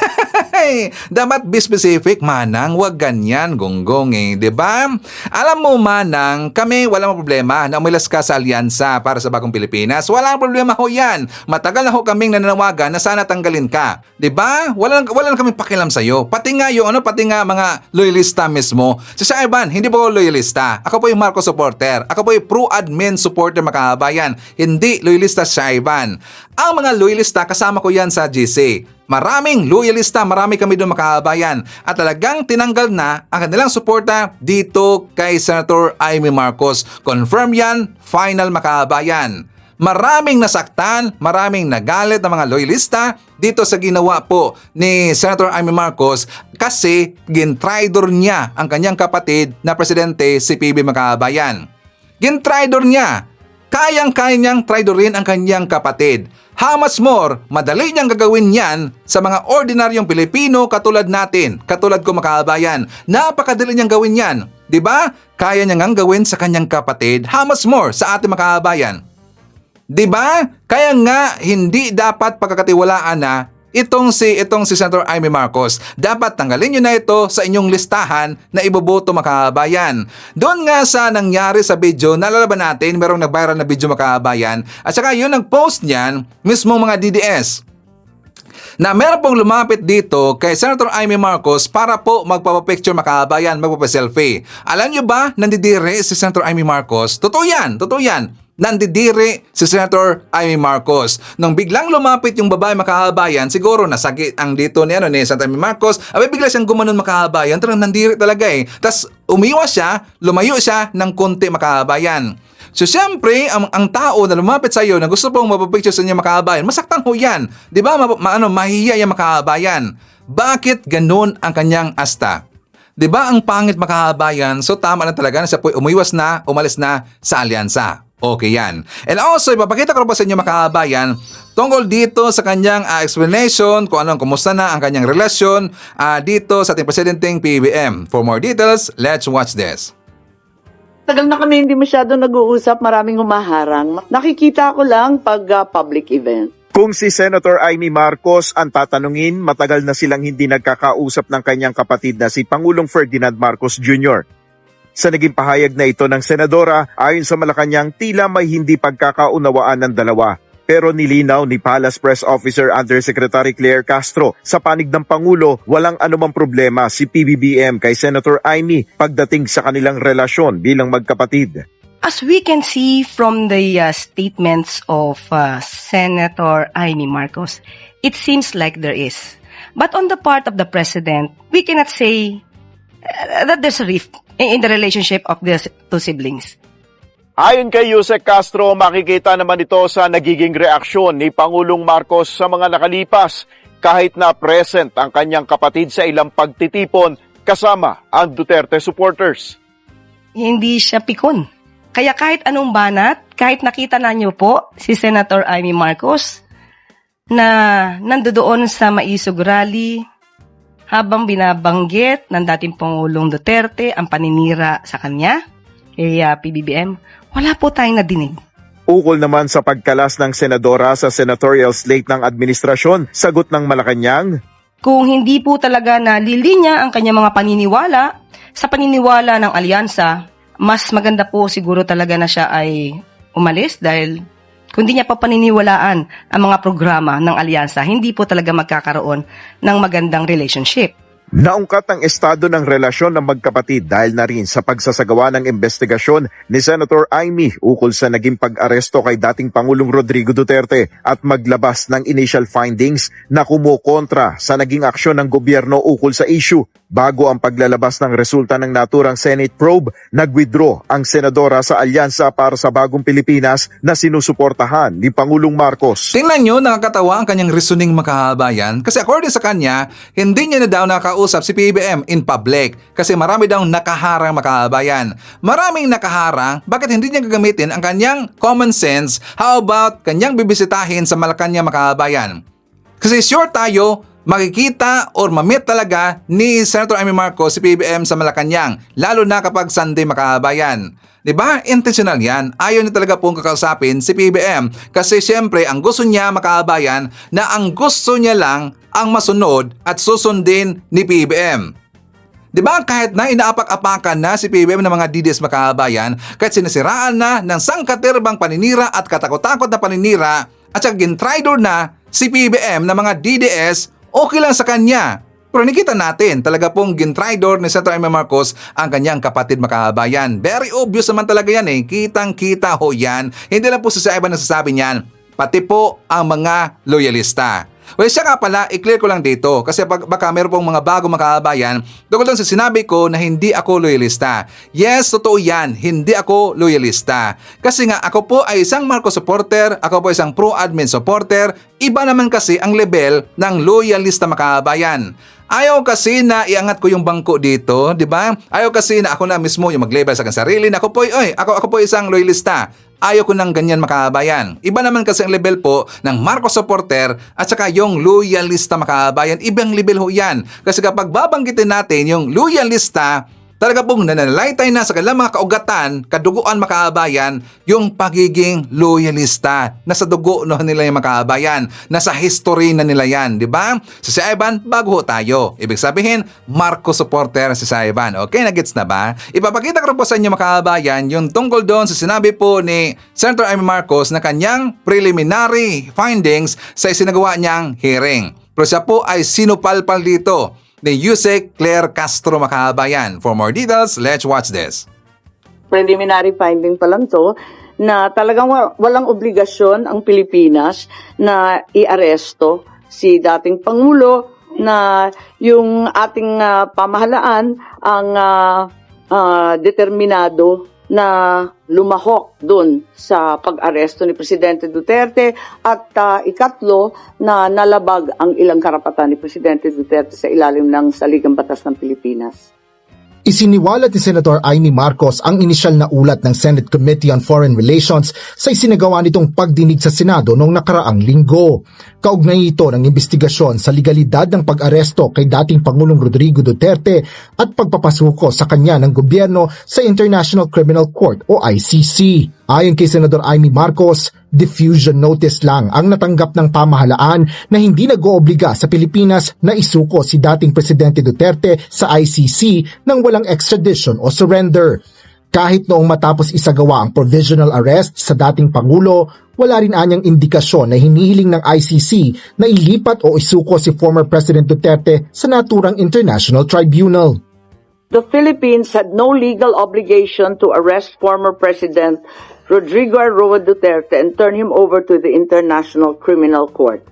Dapat be specific, Manang, wag ganyan, gonggong eh, di ba? Alam mo, Manang, kami walang problema na umilas ka sa alyansa para sa bagong Pilipinas. Walang problema ho yan. Matagal na ho kaming nananawagan na sana tanggalin ka. Di ba? Wala kaming pakialam sa'yo. Pati nga mga loyalista mismo. Si Shaiban, hindi po ako loyalista. Ako po yung Marcos supporter. Ako po yung pro-admin supporter Makabayan. Hindi loyalista Shaiban. Ang mga loyalista, kasama ko yan sa GC. Maraming loyalista, marami kami doon Makabayan. At talagang tinanggal na ang kanilang suporta dito kay Senator Amy Marcos. Confirm yan, final Makabayan. maraming nasaktan, maraming nagalit ng mga loyalista dito sa ginawa po ni Senator Amy Marcos kasi gintraidor niya ang kanyang kapatid na presidente si PB Makabayan. Gintraidor niya. Kayang-kaya niyang traidorin ang kanyang kapatid. How much more, madali niyang gagawin yan sa mga ordinaryong Pilipino katulad natin, katulad ko Makabayan. Napakadali niyang gawin yan. Diba? Kaya niya ngang gawin sa kanyang kapatid. How much more sa ating Makabayan? Diba? Kaya nga hindi dapat pagkakatiwalaan na itong si Senator Amy Marcos. Dapat tanggalin nyo na ito sa inyong listahan na iboboto Makabayan. Doon nga sa nangyari sa video, naalala ba natin, merong nag-viral na video Makabayan, at saka yun nag-post niyan, mismo mga DDS, na meron pong lumapit dito kay Senator Amy Marcos para po magpapapicture Makabayan, magpapaselfie. Alam nyo ba, nandidire si Senator Amy Marcos? Totoo yan, totoo yan. Nandidiri si Senator Amy Marcos. Nung biglang lumapit yung babae Makabayan, siguro nasakit ang dito ni Senator Amy Marcos, abay bigla siyang gumanon Makabayan, talagang nandiri talaga eh. Tapos umiwas siya, lumayo siya ng konti Makabayan. So siyempre, ang tao na lumapit sa iyo na gusto pong mapapicture sa inyo Makabayan, masaktan ho yan. Di ba? Mahihiya yung Makabayan. Bakit ganun ang kanyang asta? Di ba ang pangit Makabayan? So tama na talaga na siya po umiwas na, umalis na sa alyansa. Okay yan. And also, ipapakita ko pa sa inyo Makabayan tungkol dito sa kanyang explanation kung kumusta na ang kanyang relasyon dito sa ating presidenteng PBBM. For more details, let's watch this. Tagal na kami hindi masyado nag-uusap, maraming humaharang. Nakikita ko lang pag public event. Kung si Senator Amy Marcos ang tatanungin, matagal na silang hindi nagkakausap ng kanyang kapatid na si Pangulong Ferdinand Marcos Jr. Sa naging pahayag na ito ng senadora, ayon sa Malacanang, tila may hindi pagkakaunawaan ng dalawa. Pero nilinaw ni Palace Press Officer Undersecretary Claire Castro, sa panig ng Pangulo, walang anumang problema si PBBM kay Senator Amy pagdating sa kanilang relasyon bilang magkapatid. As we can see from the statements of Senator Amy Marcos, it seems like there is. But on the part of the President, we cannot say that there's a rift in the relationship of the two siblings. Ayon kay Yusek Castro, makikita naman ito sa nagiging reaksyon ni Pangulong Marcos sa mga nakalipas kahit na present ang kanyang kapatid sa ilang pagtitipon kasama ang Duterte supporters. Hindi siya pikon. Kaya kahit anong banat, kahit nakita na niyo po si Senator Amy Marcos na nandoon sa Maisog Rally habang binabanggit ng dating Pangulong Duterte ang paninira sa kanya, kay PBBM, wala po tayong nadinig. Ukol naman sa pagkalas ng senadora sa senatorial slate ng administrasyon, sagot ng Malacanang, Kung hindi po talaga nalilinya ang kanyang mga paniniwala sa paniniwala ng alyansa, mas maganda po siguro talaga na siya ay umalis dahil kung di niya pa paniniwalaan ang mga programa ng alyansa, hindi po talaga magkakaroon ng magandang relationship. naungkat ang estado ng relasyon ng magkapatid dahil na rin sa pagsasagawa ng investigasyon ni Senator Amy ukol sa naging pag-aresto kay dating Pangulong Rodrigo Duterte at maglabas ng initial findings na kumukontra sa naging aksyon ng gobyerno ukol sa issue. Bago ang paglalabas ng resulta ng naturang Senate probe, nag-withdraw ang senadora sa alyansa para sa bagong Pilipinas na sinusuportahan ni Pangulong Marcos. Tingnan nyo, nakakatawa ang kanyang reasoning makahabayan kasi according sa kanya, hindi niya na daw nakausap si PBBM in public kasi marami daw nakaharang makahabayan. Maraming nakaharang, bakit hindi niya gagamitin ang kanyang common sense? How about kanyang bibisitahin sa Malacanang makahabayan? Kasi sure tayo, makikita or mamit talaga ni Senator Amy Marcos si PBBM sa Malacanang, lalo na kapag Sunday makahabayan. Diba? Intentional yan. Ayaw niya talaga pong kakausapin si PBBM kasi siyempre ang gusto niya makahabayan na ang gusto niya lang ang masunod at susundin ni PBBM. Diba? Kahit na inaapak-apakan na si PBBM ng mga DDS makahabayan, kahit sinisiraan na ng sangkatirbang paninira at katakot-takot na paninira at saka gintraidor na si PBBM ng mga DDS, okay lang sa kanya. Pero nakita natin, talaga pong gintraidor ni Senator Amy Marcos ang kanyang kapatid makahabayan. Very obvious naman talaga yan eh. Kitang-kita ho yan. Hindi lang po sa iba nasasabi niyan, pati po ang mga loyalista. Well, siya nga pala, i-clear ko lang dito kasi baka meron pong mga bago makabayan tungkol doon sa sinabi ko na hindi ako loyalista. Yes, totoo yan, hindi ako loyalista. Kasi nga ako po ay isang Marcos supporter, ako po isang pro-admin supporter, iba naman kasi ang level ng loyalista makabayan. Ayaw kasi na iangat ko yung bangko dito, di ba? Ayaw kasi na ako na mismo yung mag-label sa aking sarili na ako po isang loyalista. Ayaw ko ng ganyan makabayan. Iba naman kasi ang level po ng Marcos supporter at saka yung loyalista makabayan. Ibang level ho yan. Kasi kapag babanggitin natin yung loyalista, talaga pong nananalaytay na sa kanilang mga kaugatan, kaduguan makaabayan, yung pagiging loyalista. Nasa dugo no nila yung makaabayan. Nasa history na nila yan, di ba? Si Ivan, bago ho tayo. Ibig sabihin, Marcos supporter si Ivan. Okay, nagets na ba? Ipapakita ko po sa inyo makaabayan yung tungkol doon sa sinabi po ni Senator Amy Marcos na kanyang preliminary findings sa isinagawa niyang hearing. Pero siya po ay sinupalpal dito ni Yusek Claire Castro makabayan. For more details, let's watch this. Preliminary finding pa lang to na talagang walang obligasyon ang Pilipinas na iaresto si dating Pangulo, na yung ating pamahalaan ang determinado na lumahok dun sa pag-aresto ni Presidente Duterte at ikatlo na nalabag ang ilang karapatan ni Presidente Duterte sa ilalim ng Saligang Batas ng Pilipinas. Isiniwalat ni Senator Amy Marcos ang inisyal na ulat ng Senate Committee on Foreign Relations sa isinagawa nitong pagdinig sa Senado noong nakaraang linggo. Kaugnay ito ng investigasyon sa legalidad ng pag-aresto kay dating Pangulong Rodrigo Duterte at pagpapasuko sa kanya ng gobyerno sa International Criminal Court o ICC. Ayon kay Senador Amy Marcos, diffusion notice lang ang natanggap ng pamahalaan na hindi nag-oobliga sa Pilipinas na isuko si dating Presidente Duterte sa ICC nang walang extradition o surrender. Kahit noong matapos isagawa ang provisional arrest sa dating Pangulo, wala rin anyang indikasyon na hinihiling ng ICC na ilipat o isuko si former President Duterte sa naturang international tribunal. The Philippines had no legal obligation to arrest former President Rodrigo Roa Duterte and turn him over to the International Criminal Court.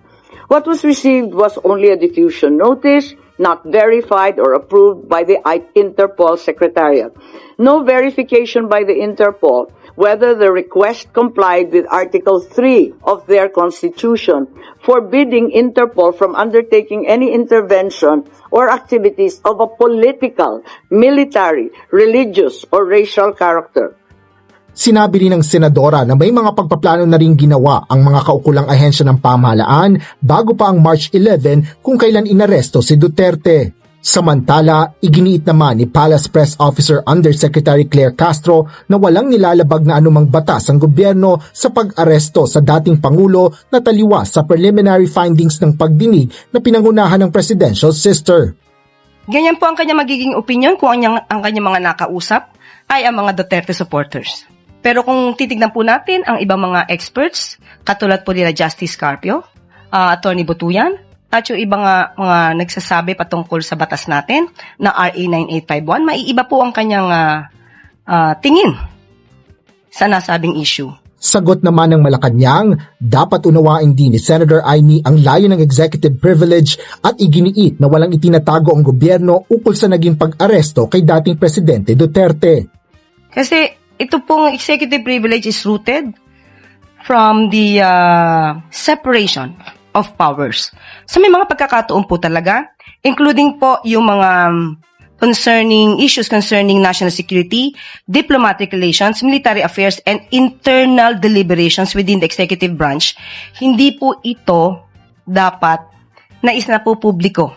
What was received was only a diffusion notice, not verified or approved by the Interpol Secretariat. No verification by the Interpol whether the request complied with Article 3 of their Constitution, forbidding Interpol from undertaking any intervention or activities of a political, military, religious, or racial character. Sinabi rin ng senadora na may mga pagpaplano na rin ginawa ang mga kaukulang ahensya ng pamahalaan bago pa ang March 11 kung kailan inaresto si Duterte. Samantala, iginiit naman ni Palace Press Officer Undersecretary Claire Castro na walang nilalabag na anumang batas ang gobyerno sa pag-aresto sa dating Pangulo na taliwas sa preliminary findings ng pagdinig na pinangunahan ng presidential sister. Ganyan po ang kanya magiging opinion kung ang kanya mga nakausap ay ang mga Duterte supporters. Pero kung titignan po natin ang ibang mga experts, katulad po nila Justice Carpio, Attorney Butuyan, at yung ibang mga nagsasabi patungkol sa batas natin na RA 9851, maiiba po ang kanyang tingin sa nasabing issue. Sagot naman ng Malacanang, dapat unawain din ni Senator Amy ang layo ng executive privilege at iginiit na walang itinatago ang gobyerno ukol sa naging pag-aresto kay dating Presidente Duterte. Kasi ito pong executive privilege is rooted from the separation of powers. So may mga pagkakataon po talaga, including po yung mga issues concerning national security, diplomatic relations, military affairs, and internal deliberations within the executive branch. Hindi po ito dapat nais na po publiko.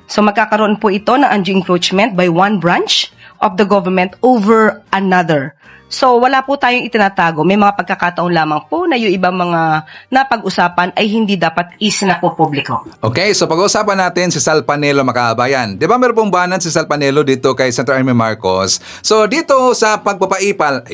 So magkakaroon po ito ng undue encroachment by one branch of the government over another. So wala po tayong itinatago. May mga pagkakataon lamang po na yung ibang mga napag-usapan ay hindi dapat isinapopubliko. Okay, so pag-uusapan natin si Sal Panelo makabayan. Di ba meron pong banan si Sal Panelo dito kay Senator Amy Marcos? So dito sa pagpapaipal,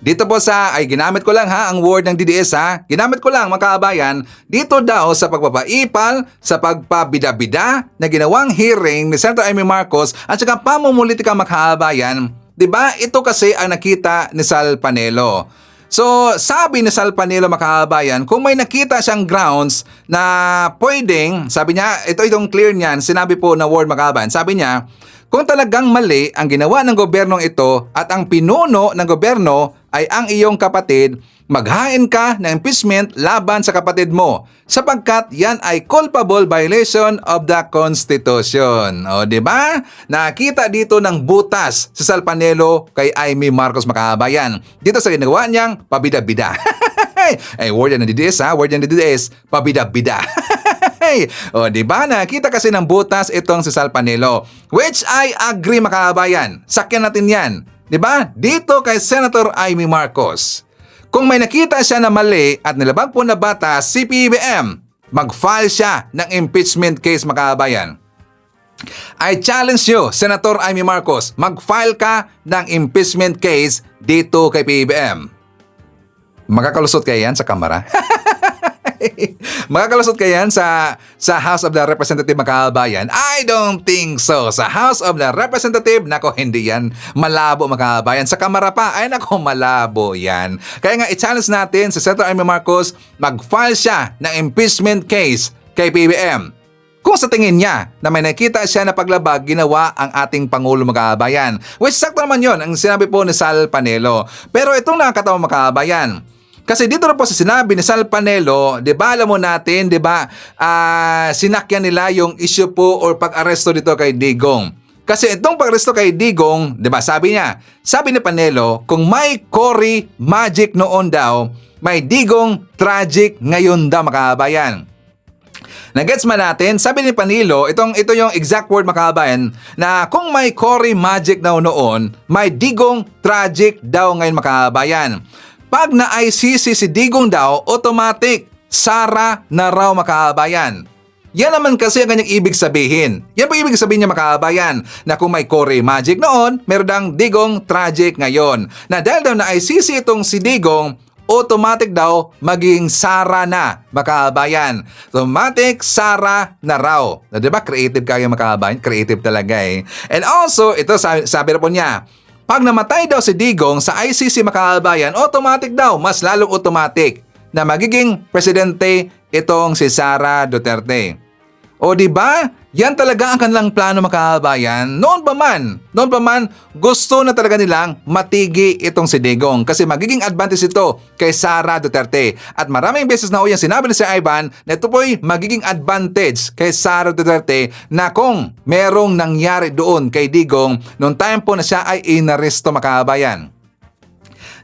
dito po ginamit ko lang ang word ng DDS ginamit ko lang makabayan, dito daw sa pagpapaipal, sa pagpabida-bida na ginawang hearing ni Senator Amy Marcos at saka pamumulitika makabayan. Diba? Ito kasi ang nakita ni Sal Panelo. So, sabi ni Sal Panelo mga kababayan, kung may nakita siyang grounds na pwedeng, sabi niya, itong clear niyan, sinabi po na word mga kababayan, sabi niya, kung talagang mali ang ginawa ng gobyernong ito at ang pinuno ng gobyerno ay ang iyong kapatid, maghain ka ng impeachment laban sa kapatid mo sapagkat yan ay culpable violation of the Constitution. O, di ba? Nakita dito ng butas si Sal Panelo kay Amy Marcos makabayan. Dito sa ginagawa niyang pabida-bida. Ay, word yan ng DDS ha? Word yan ng DDS, pabida-bida. O, di ba? Nakita kasi ng butas itong si Sal Panelo. Which I agree makabayan. Sakyan natin yan. Di ba? Dito kay Senator Amy Marcos. Kung may nakita siya na mali at nilabag po na batas si PBBM, mag-file siya ng impeachment case makabayan. I challenge you, Senator Amy Marcos, mag-file ka ng impeachment case dito kay PBBM. Makakalusot kayo yan sa kamara? Makakalusot kayo yan sa House of the Representative makabayan? I don't think so. Sa House of the Representative, nako hindi yan. Malabo makabayan. Sa Kamara pa, ay nako malabo yan. Kaya nga i-challenge natin si Senator Amy Marcos, mag-file siya ng impeachment case kay PBBM. Kung sa tingin niya na may nakita siya na paglabag ginawa ang ating Pangulo makabayan. Which sakto naman yon ang sinabi po ni Sal Panelo. Pero itong nakakatawa makabayan. Kasi dito na po sa sinabi ni Sal Panelo, 'di ba alam mo natin, 'di ba, sinakyan nila yung issue po or pag-aresto dito kay Digong. Kasi itong pag-aresto kay Digong, 'di ba, sabi ni Panelo, kung may Cory magic noon daw, may Digong tragic ngayon daw makabayan. Nagets man natin, sabi ni Panelo, ito yung exact word makabayan, na kung may Cory magic daw noon, may Digong tragic daw ngayon makabayan. Pag na-ICC si Digong daw, automatic, Sara na raw makabayan. Yan naman kasi ang kanyang ibig sabihin. Yan po ibig sabihin niya makabayan, na kung may Cory magic noon, meron dang Digong tragic ngayon. Na dahil daw na-ICC itong si Digong, automatic daw maging Sara na makabayan. Automatic Sara na raw. Na, diba creative kayo makabayan? Creative talaga eh. And also, ito sabi na po niya, pag namatay daw si Digong sa ICC makabayan, automatic daw, mas lalong automatic na magiging presidente itong si Sara Duterte. O di ba? Yan talaga ang kanilang plano makabayan. Noon pa man, gusto na talaga nilang matigi itong si Digong kasi magiging advantage ito kay Sara Duterte. At maraming beses na yan sinabi ni si Ivan na ito po'y magiging advantage kay Sara Duterte na kung merong nangyari doon kay Digong noong time po na siya ay inaresto makabayan.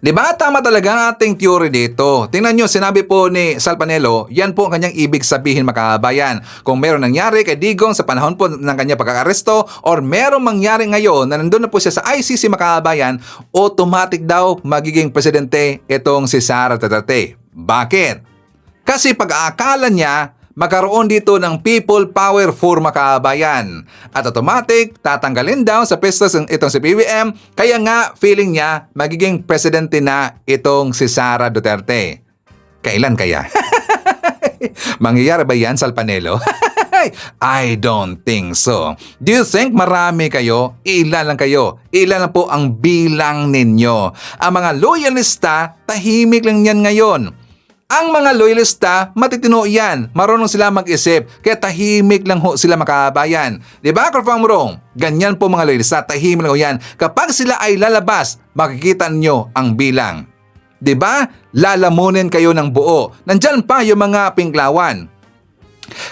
Diba? Tama talaga ang ating theory dito. Tingnan nyo, sinabi po ni Sal Panelo, yan po ang kanyang ibig sabihin makabayan. Kung meron nangyari kay Digong sa panahon po ng kanyang pagkakaresto or merong mangyari ngayon na nandun na po siya sa ICC makabayan, automatic daw magiging presidente itong si Sara Duterte. Bakit? Kasi pag-aakala niya, magkaroon dito ng people power for makabayan. At automatic, tatanggalin daw sa pwesto itong si PBBM, kaya nga feeling niya magiging presidente na itong si Sara Duterte. Kailan kaya? Mangyayari ba yan, Sal Panelo? I don't think so. Do you think marami kayo? Ilan lang kayo? Ilan lang po ang bilang ninyo? Ang mga loyalista, tahimik lang yan ngayon. Ang mga loyalista, matitino yan. Marunong sila mag-isip. Kaya tahimik lang ho sila makabayan. Diba, Corfang Murong? Ganyan po mga loyalista, tahimik lang ho yan. Kapag sila ay lalabas, makikita nyo ang bilang. Diba? Lalamunin kayo ng buo. Nandyan pa yung mga pinklawan.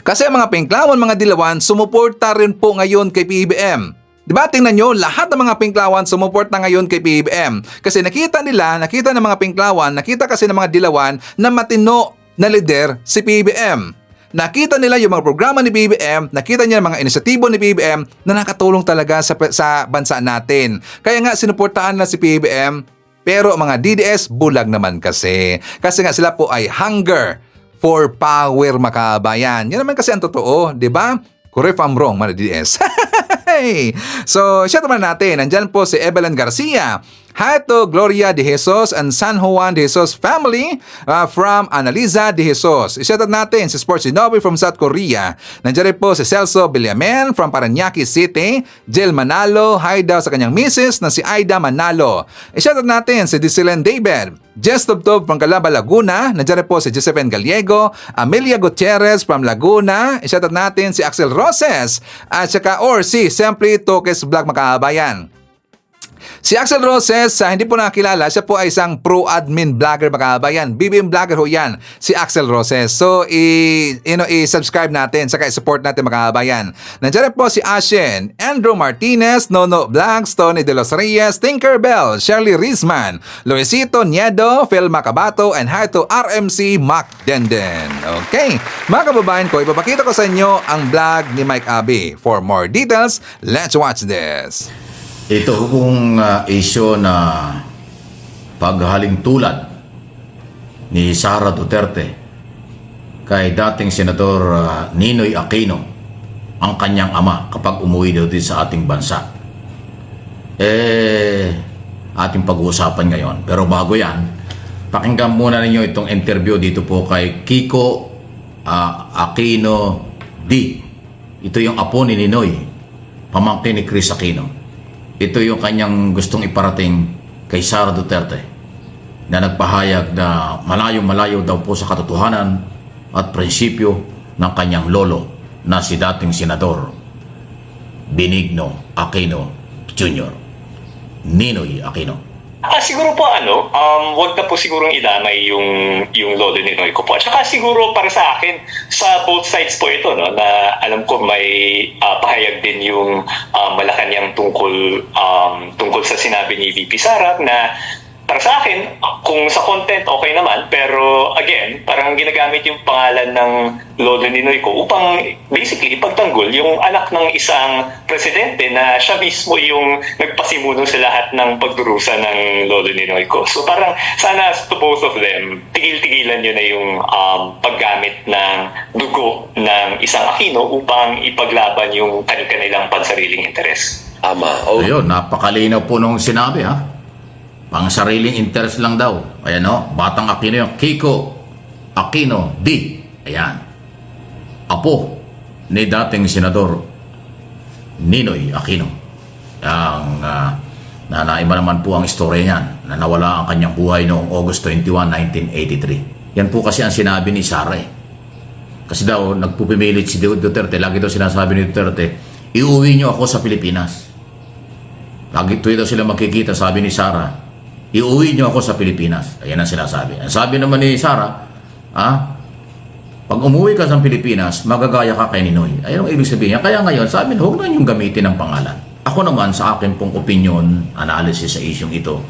Kasi ang mga pinklawan, mga dilawan, sumuporta rin po ngayon kay PBBM. Diba? Tingnan nyo, lahat ng mga pinklawan sumuport na ngayon kay PBBM. Kasi nakita ng mga pinklawan, nakita kasi ng mga dilawan na matino na lider si PBBM. Nakita nila yung mga programa ni PBBM, nakita niya mga inisyatibo ni PBBM na nakatulong talaga sa bansa natin. Kaya nga sinuportahan na si PBBM, pero mga DDS bulag naman kasi. Kasi nga sila po ay hunger for power makabayan. Yan naman kasi ang totoo, di ba? Correct if I'm wrong, mga DDS. So, shout naman natin. Nandyan po si Evelyn Garcia. Hi to Gloria de Jesus and San Juan de Jesus family from Analiza de Jesus. I-shoutout natin si Sports Inoue from South Korea. Nandiyan rin po si Celso Villamen from Parañaque City. Jill Manalo, hi daw sa kanyang misis na si Aida Manalo. I-shoutout natin si Disilen David. Jess Tubtub from Calamba, Laguna. Nandiyan rin po si Josephine Gallego. Amelia Gutierrez from Laguna. I-shoutout natin si Axel Roses. At saka or si Simply Tokes Vlog Makabayan. Si Axel Roses, hindi po nakakilala, siya po ay isang pro-admin vlogger mga kabayan. BBM vlogger ho yan, si Axel Roses. So, i-subscribe natin, saka i-support natin mga kabayan. Nandiyan rin po si Ashen, Andrew Martinez, Nono Vlogs, Tony De Los Reyes, Tinkerbell, Shirley Rizman, Luisito Niedo, Phil Macabato, and hi to RMC Mac Denden. Okay, mga kababayan ko, ipapakita ko sa inyo ang vlog ni Mike Abe. For more details, let's watch this. Ito pong isyo na paghaling tulad ni Sara Duterte kay dating Senador Ninoy Aquino, ang kanyang ama, kapag umuwi daw din sa ating bansa. Ating pag-uusapan ngayon. Pero bago yan, pakinggan muna ninyo itong interview dito po kay Kiko Aquino D. Ito yung apo ni Ninoy, pamangkin ni Chris Aquino. Ito yung kanyang gustong iparating kay Sara Duterte na nagpahayag na malayo-malayo daw po sa katotohanan at prinsipyo ng kanyang lolo na si dating Senador Benigno Aquino Jr. Ninoy Aquino. Siguro po wag na po sigurong idamay yung lolo ni Noy ko po. At saka siguro para sa akin, sa both sides po ito, no, na alam ko may pahayag din yung Malacanang tungkol sa sinabi ni VP Sara na para sa akin, kung sa content okay naman, pero again, parang ginagamit yung pangalan ng lolo ni Noy ko upang basically ipagtanggol yung anak ng isang presidente na siya mismo yung nagpasimuno sa lahat ng pagdurusa ng lolo ni Noy ko. So parang sana to both of them, tigil-tigilan nyo na yung paggamit ng dugo ng isang Aquino upang ipaglaban yung kanilang pansariling interes. Ayun, napakalinaw po nung sinabi ha. Pang sariling interest lang daw. Ayan o, batang Aquino yung Kiko Aquino D. Ayan. Apo ni dating Senador Ninoy Aquino. Ang naiba naman po ang istorya niyan na nawala ang kanyang buhay noong August 21, 1983. Yan po kasi ang sinabi ni Sara eh. Kasi daw, nagpupimilit si Duterte. Lagi daw sinasabi ni Duterte, iuwi niyo ako sa Pilipinas. Lagi tuwi daw sila magkikita, sabi ni Sara, iuwi niyo ako sa Pilipinas. Ayan ang sinasabi. Ang sabi naman ni Sara, pag umuwi ka sa Pilipinas, magagaya ka kay Ninoy. Ayun ang ibig sabihin niya. Kaya ngayon, sabi huwag na niyong gamitin ang pangalan. Ako naman, sa akin pong opinion, analysis sa isyong ito,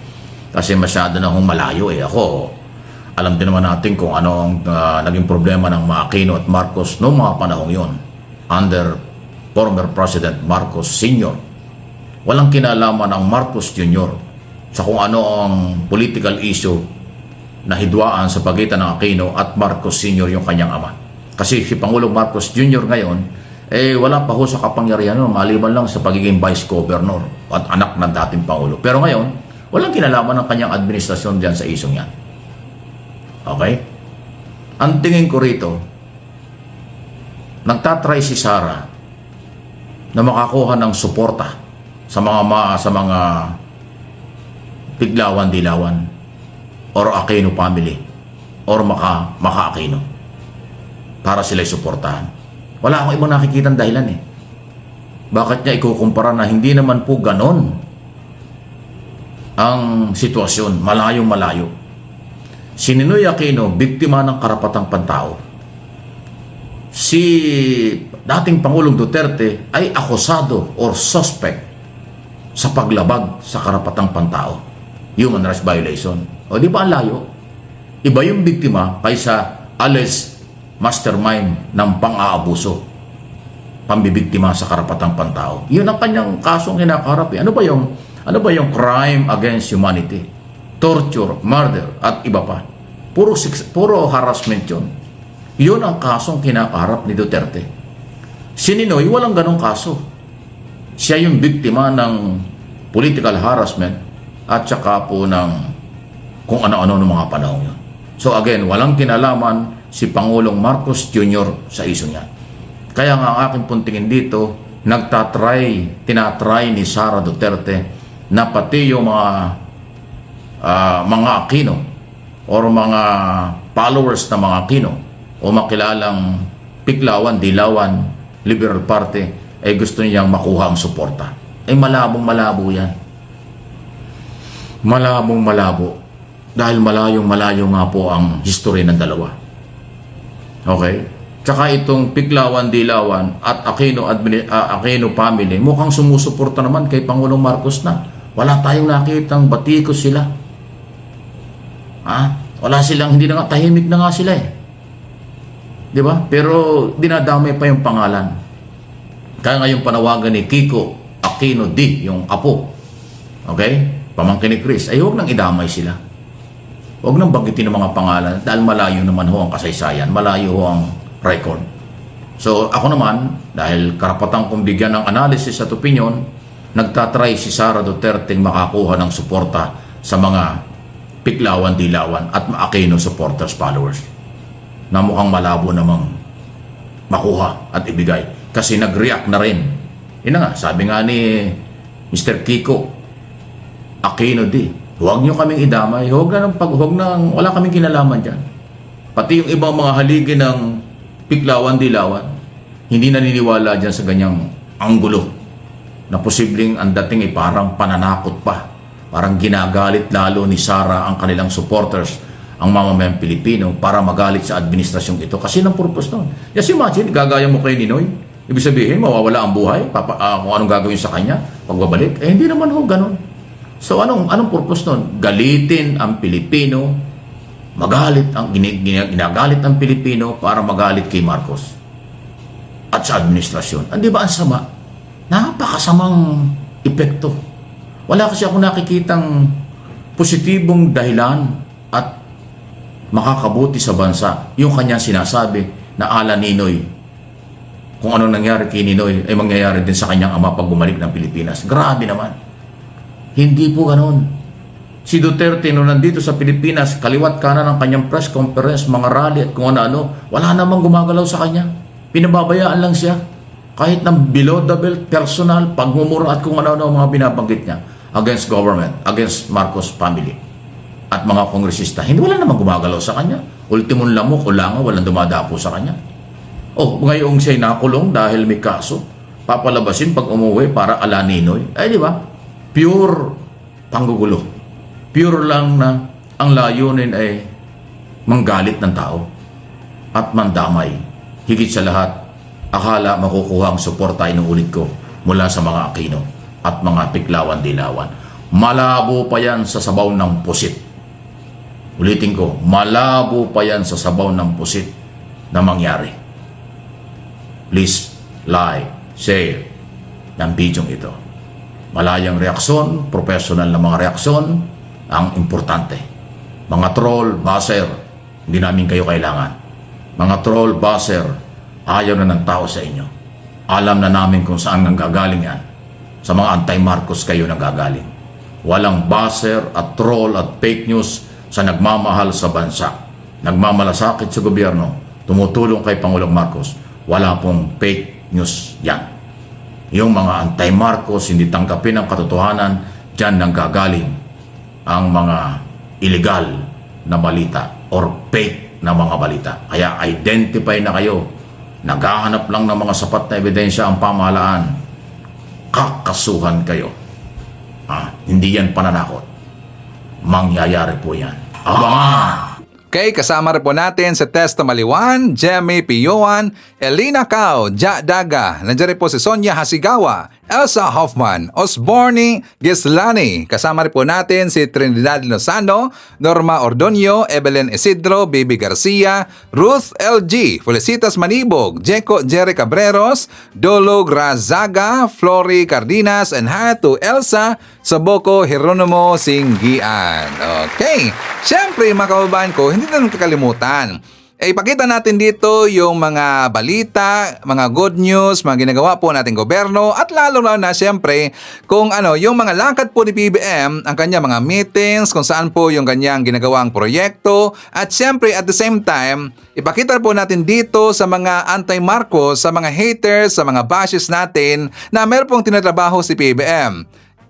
kasi masyado na hong malayo eh. Ako, alam din naman natin kung ano ang naging problema ng mga Aquino at Marcos noong mga panahong yon under former President Marcos Sr. Walang kinalaman ang Marcos Jr. sa kung ano ang political issue na hidwaan sa pagitan ng Aquino at Marcos Sr. yung kanyang ama. Kasi si Pangulong Marcos Jr. ngayon, wala pa ho sa kapangyarihan maliban lang sa pagiging vice governor at anak ng dating Pangulo. Pero ngayon, walang kinalaman ng kanyang administrasyon dyan sa isyong yan. Okay? Ang tingin ko rito, nagtatry si Sara na makakuha ng suporta sa mga Piglawan-Dilawan or Aquino family or Maka-Aquino para sila'y suportahan. Wala akong ibang nakikitang dahilan eh. Bakit niya ikukumpara na hindi naman po ganon ang sitwasyon, malayo-malayo. Si Ninoy Aquino, biktima ng karapatang pantao. Si dating Pangulong Duterte ay akusado or suspect sa paglabag sa karapatang pantao. Human rights violation. O di ba ang layo? Iba yung biktima kaysa alleged mastermind ng pang-aabuso. Pambibiktima sa karapatang pantao. Yun ang kanyang kasong kinakaharap. Ano ba yung crime against humanity? Torture, murder, at iba pa. Puro harassment yun. Yun ang kasong kinakaharap ni Duterte. Si Ninoy, walang ganong kaso. Siya yung biktima ng political harassment at saka po ng kung ano-ano ng mga panahon yun. So again, walang kinalaman si Pangulong Marcos Jr. sa isyu niya. Kaya nga ang aking puntingin dito, tinatry ni Sara Duterte na pati yung mga Aquino or mga followers na mga Aquino o makilalang Piklawan, Dilawan, Liberal Party ay gusto niyang makuha ang suporta. Ay malabong-malabo yan. Malabong-malabo. Dahil malayong-malayo nga po ang history ng dalawa. Okay? Tsaka itong Piklawan, Dilawan at Aquino family mukhang sumusuporta naman kay Pangulong Marcos na. Wala tayong nakitang batikos sila. Wala silang, hindi na nga, tahimik na nga sila eh. Di ba? Pero dinadamay pa yung pangalan. Kaya ngayon panawagan ni Kiko Aquino D, yung apo. Okay? Pamangkin ni Chris. Ay huwag nang idamay sila. Huwag nang banggitin ng mga pangalan dahil malayo naman ho ang kasaysayan. Malayo ho ang record. So ako naman, dahil karapatan kong bigyan ng analysis at opinion, nagtatry si Sara Duterte makakuha ng suporta sa mga Piklawan, Dilawan at Aquino supporters, followers na mukhang malabo namang makuha at ibigay kasi nag-react na rin. Yun na nga, sabi nga ni Mr. Kiko Aquino D, huwag nyo kaming idamay, wala kaming kinalaman dyan. Pati yung ibang mga haligi ng Piklawan, Dilawan hindi naniniwala dyan sa ganyang anggulo na posibleng ang dating ay parang pananakot pa. Parang ginagalit lalo ni Sara ang kanilang supporters, ang mamamayang Pilipino, para magalit sa administrasyong ito. Kasi ng purpose nun. Just imagine, gagaya mo kay Ninoy. Ibig sabihin, mawawala ang buhay, kung anong gagawin sa kanya, pagbabalik. Hindi naman ho, ganun. So, anong purpose nun? Galitin ang Pilipino, ginagalit ang Pilipino para magalit kay Marcos at sa administrasyon. Hindi ba ang sama? Napakasamang epekto. Wala kasi ako nakikitang positibong dahilan at makakabuti sa bansa. Yung kanya sinasabi na ala Ninoy. Kung ano nangyari kay Ninoy ay mangyayari din sa kanyang ama pag bumalik ng Pilipinas. Grabe naman. Hindi po ganon. Si Duterte nung nandito sa Pilipinas, kaliwat kanan ng kanyang press conference, mga rally at kung ano-ano, wala namang gumagalaw sa kanya. Pinababayaan lang siya. Kahit ng below the belt, personal, pagmumura at kung ano-ano ang mga binabanggit niya against government, against Marcos family at mga kongresista. Hindi wala namang gumagalaw sa kanya. Ultimong lamok o langaw, walang dumadapo sa kanya. Ngayong siya'y nakulong dahil may kaso, papalabasin pag umuwi para ala Ninoy. Ay, di ba? Pure panggugulo. Pure lang na ang layunin ay manggalit ng tao at mandamay. Higit sa lahat, akala makukuha ang suporta, inuulit ko, mula sa mga Aquino at mga Piklawan, Dilawan. Malabo pa yan sa sabaw ng pusit. Ulitin ko, malabo pa yan sa sabaw ng pusit na mangyari. Please like, share ng video ito. Malayang reaksyon, professional na mga reaksyon ang importante. Mga troll, buzzer, hindi namin kayo kailangan. Mga troll, buzzer, ayaw na ng tao sa inyo. Alam na namin kung saan ang gagaling yan. Sa mga anti-Marcos kayo nagagaling. Walang buzzer at troll at fake news sa nagmamahal sa bansa. Nagmamalasakit sa gobyerno, tumutulong kay Pangulong Marcos. Wala pong fake news yan. Yung mga anti-Marcos hindi tanggapin ang katotohanan, dyan nanggagaling ang mga illegal na balita or fake na mga balita. Kaya identify na kayo. Naghahanap lang ng mga sapat na ebidensya ang pamahalaan. Kakasuhan kayo. Hindi yan pananakot. Mangyayari po yan. Abangan! Okay, kasama rin po natin sa Testa Maliwan, Jemmy Pioan, Elina Cao, Ja Daga. Nandiyan rin po si Sonia Hasigawa, Elsa Hoffman, Osborne Gislani. Kasama rin po natin si Trinidad Lozano, Norma Ordonio, Evelyn Isidro, Bibi Garcia, Ruth LG, Felicitas Manibog, Jeco Jerry Cabreros, Dolo Grazaga, Flory Cardinas, and hi to Elsa Saboko Hieronimo Singgian. Okay, syempre mga kababayan ko, hindi na kakalimutan ipakita natin dito yung mga balita, mga good news, mga ginagawa po nating gobyerno at lalo na siyempre kung yung mga lakad po ni PBM, ang kanya mga meetings, kung saan po yung kanyang ginagawang proyekto at siyempre at the same time, ipakita po natin dito sa mga anti-Marcos, sa mga haters, sa mga bashes natin na meron pong tinatrabaho si PBM.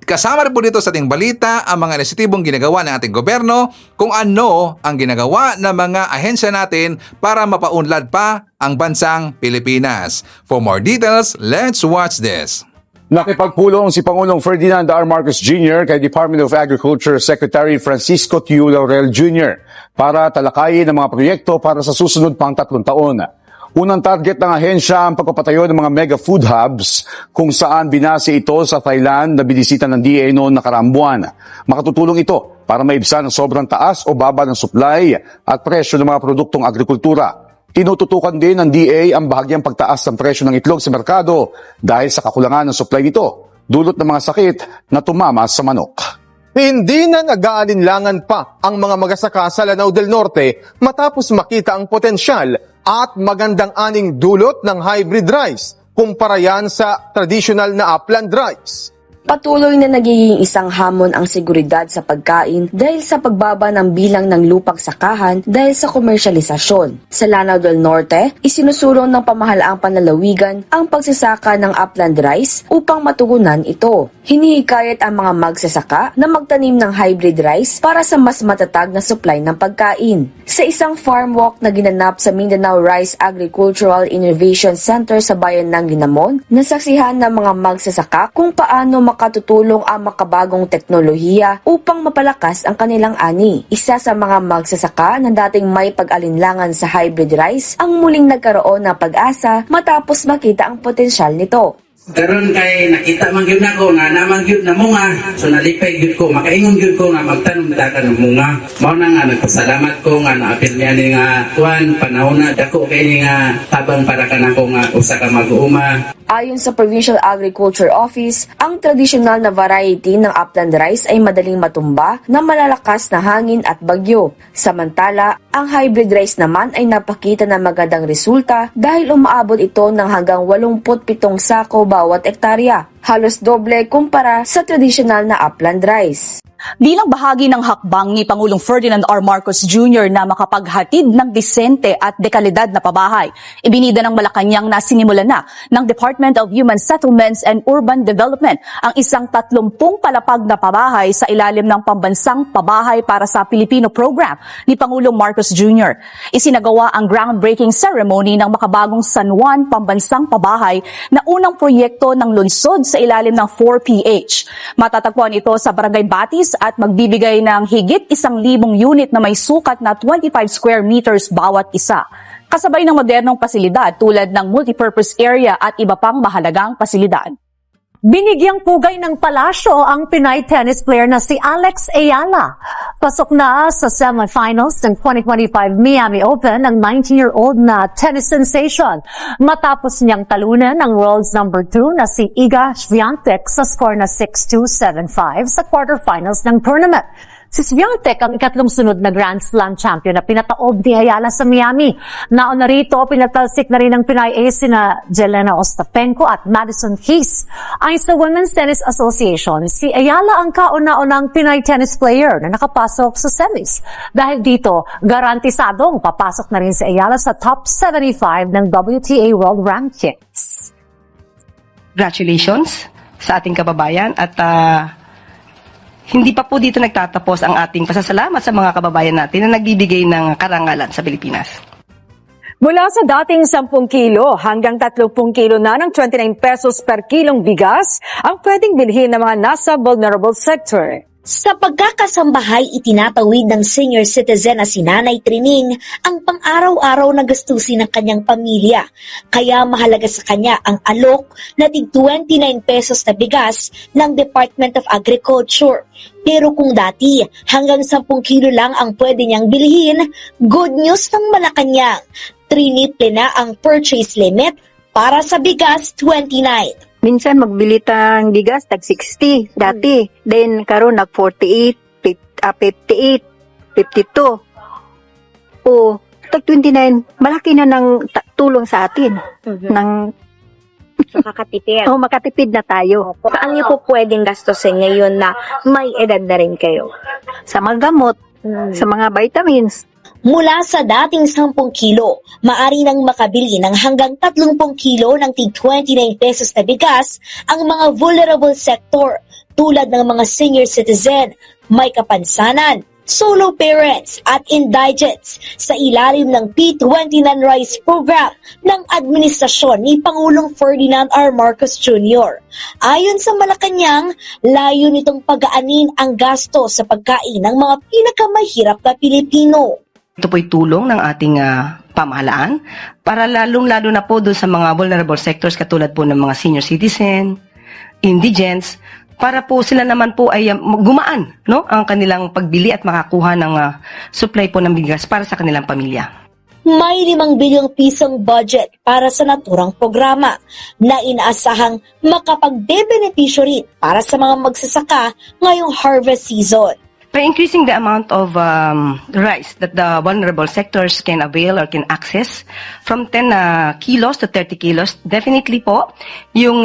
Kasama rin po dito sa ating balita ang mga inisitibong ginagawa ng ating gobyerno kung ano ang ginagawa ng mga ahensya natin para mapaunlad pa ang bansang Pilipinas. For more details, let's watch this. Nakipagpulong si Pangulong Ferdinand R. Marcos Jr. kay Department of Agriculture Secretary Francisco Tiu Laurel Jr. para talakayin ang mga proyekto para sa susunod pang 3 taon. Unang target ng ahensya ang pagpapatayo ng mga mega food hubs kung saan binase ito sa Thailand na binisita ng DA noong nakaraang buwan. Makatutulong ito para maibsan ang sobrang taas o baba ng supply at presyo ng mga produktong agrikultura. Tinututukan din ng DA ang bahagyang pagtaas ng presyo ng itlog sa merkado dahil sa kakulangan ng supply nito, dulot ng mga sakit na tumama sa manok. Hindi na nag-aalinlangan pa ang mga magsasaka sa Lanao del Norte matapos makita ang potensyal at magandang aning dulot ng hybrid rice kumpara yan sa traditional na upland rice. Patuloy na nagiging isang hamon ang seguridad sa pagkain dahil sa pagbaba ng bilang ng lupang sakahan dahil sa komersyalisasyon. Sa Lanao del Norte, isinusulong ng pamahalaang panlalawigan ang pagsasaka ng upland rice upang matugunan ito. Hinihikayat ang mga magsasaka na magtanim ng hybrid rice para sa mas matatag na supply ng pagkain. Sa isang farm walk na ginanap sa Mindanao Rice Agricultural Innovation Center sa bayan ng Ginamon, nasaksihan ng mga magsasaka kung paano makatutulong ang makabagong teknolohiya upang mapalakas ang kanilang ani. Isa sa mga magsasaka na dating may pag-alinlangan sa hybrid rice ang muling nagkaroon ng pag-asa matapos makita ang potensyal nito. Karon kay nakita man gyud nako nga naman gyud na munga, so nalipay gyud ko, makaingon gyud ko nga magtanom ta ka ng munga. Mao na nga nagpasalamat ko nga naapil niya ni nga kuan panahon na dako kay ni nga tabang para kanako nga usa ka mag-uuma. Ayon sa Provincial Agriculture Office, ang tradisyonal na variety ng upland rice ay madaling matumba na malalakas na hangin at bagyo. Samantala, ang hybrid rice naman ay napakita ng magandang resulta dahil umaabot ito ng hanggang 87 sako bawat ektarya, halos doble kumpara sa tradisyonal na upland rice. Bilang bahagi ng hakbang ni Pangulong Ferdinand R. Marcos Jr. na makapaghatid ng disente at dekalidad na pabahay, ibinida ng Malacanang na sinimulan na ng Department of Human Settlements and Urban Development ang isang 30 palapag na pabahay sa ilalim ng Pambansang Pabahay para sa Pilipino program ni Pangulong Marcos Jr. Isinagawa ang groundbreaking ceremony ng makabagong San Juan Pambansang Pabahay na unang proyekto ng lungsod sa ilalim ng 4PH. Matatagpuan ito sa Barangay Batis at magbibigay ng higit 1,000 unit na may sukat na 25 square meters bawat isa. Kasabay ng modernong pasilidad tulad ng multipurpose area at iba pang mahalagang pasilidad. Binigyang pugay ng palasyo ang Pinay tennis player na si Alex Ayala. Pasok na sa semifinals ng 2025 Miami Open ang 19-year-old na tennis sensation matapos niyang talunan ang world's number 2 na si Iga Swiatek sa score na 6-2, 7-5 sa quarterfinals ng tournament. Si Swiatek ang ikatlong sunod na Grand Slam champion na pinataob ni Ayala sa Miami. Nauna rito, pinatalsik na rin ng Pinay ace na Jelena Ostapenko at Madison Keys. Ayon sa Women's Tennis Association, si Ayala ang kauna-unang Pinay tennis player na nakapasok sa semis. Dahil dito, garantisadong papasok na rin si Ayala sa top 75 ng WTA World Rankings. Congratulations sa ating kababayan at hindi pa po dito nagtatapos ang ating pasasalamat sa mga kababayan natin na nagbibigay ng karangalan sa Pilipinas. Mula sa dating 10 kilo hanggang 30 kilo na ng 29 pesos per kilong bigas ang pwedeng bilhin ng mga nasa vulnerable sector. Sa pagkakasambahay, itinatawid ng senior citizen na si Nanay Trining ang pang-araw-araw na gastusin ng kanyang pamilya. Kaya mahalaga sa kanya ang alok na tig 29 pesos na bigas ng Department of Agriculture. Pero kung dati hanggang 10 kilo lang ang pwede niyang bilhin, good news ng Malacanang. Triniple na ang purchase limit para sa bigas 29. Minsan magbili tang bigas tag 60 dati. Then karon nag 48, 58, 52. O tag 29, malaki na ng tulong sa atin. Ng Makakatipid. makatipid na tayo. Saan niyo po pwedeng gastusin ngayon na may edad na rin kayo? Sa mga gamot, sa mga vitamins. Mula sa dating 10 kilo, maari nang makabili ng hanggang 30 kilo ng tig 29 pesos na bigas ang mga vulnerable sector tulad ng mga senior citizen, may kapansanan, solo parents at indigents sa ilalim ng P29 Rice Program ng administrasyon ni Pangulong Ferdinand R. Marcos Jr. Ayon sa Malacanang, layo nitong pagaanin ang gasto sa pagkain ng mga pinakamahirap na Pilipino. Ito po'y tulong ng ating pamahalaan para lalong-lalo na po doon sa mga vulnerable sectors katulad po ng mga senior citizen, indigents, para po sila naman po ay gumaan, no, ang kanilang pagbili at makakuha ng supply po ng bigas para sa kanilang pamilya. May 5 bilyong pisong budget para sa naturang programa na inaasahang makapagbe-benepisyo rin para sa mga magsasaka ngayong harvest season. By increasing the amount of rice that the vulnerable sectors can avail or can access from 10 kilos to 30 kilos, definitely po yung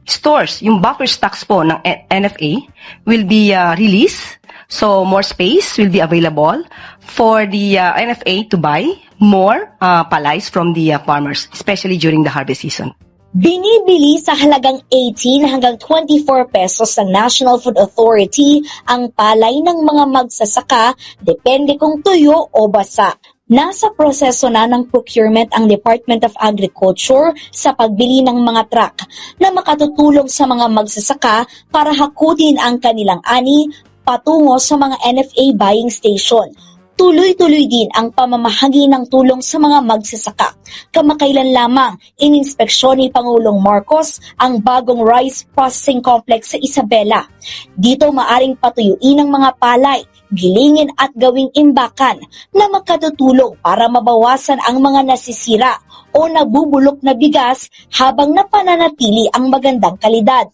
stores, yung buffer stocks po ng NFA will be released. So more space will be available for the NFA to buy more palays from the farmers, especially during the harvest season. Binibili sa halagang 18 hanggang 24 pesos ng National Food Authority ang palay ng mga magsasaka, depende kung tuyo o basa. Nasa proseso na ng procurement ang Department of Agriculture sa pagbili ng mga truck na makatutulong sa mga magsasaka para hakutin ang kanilang ani patungo sa mga NFA buying station. Tuloy-tuloy din ang pamamahagi ng tulong sa mga magsasaka. Kamakailan lamang, ininspeksyon ni Pangulong Marcos ang bagong rice processing complex sa Isabela. Dito maaring patuyuin ang mga palay, gilingin at gawing imbakan na makatutulong para mabawasan ang mga nasisira o nabubulok na bigas habang napananatili ang magandang kalidad.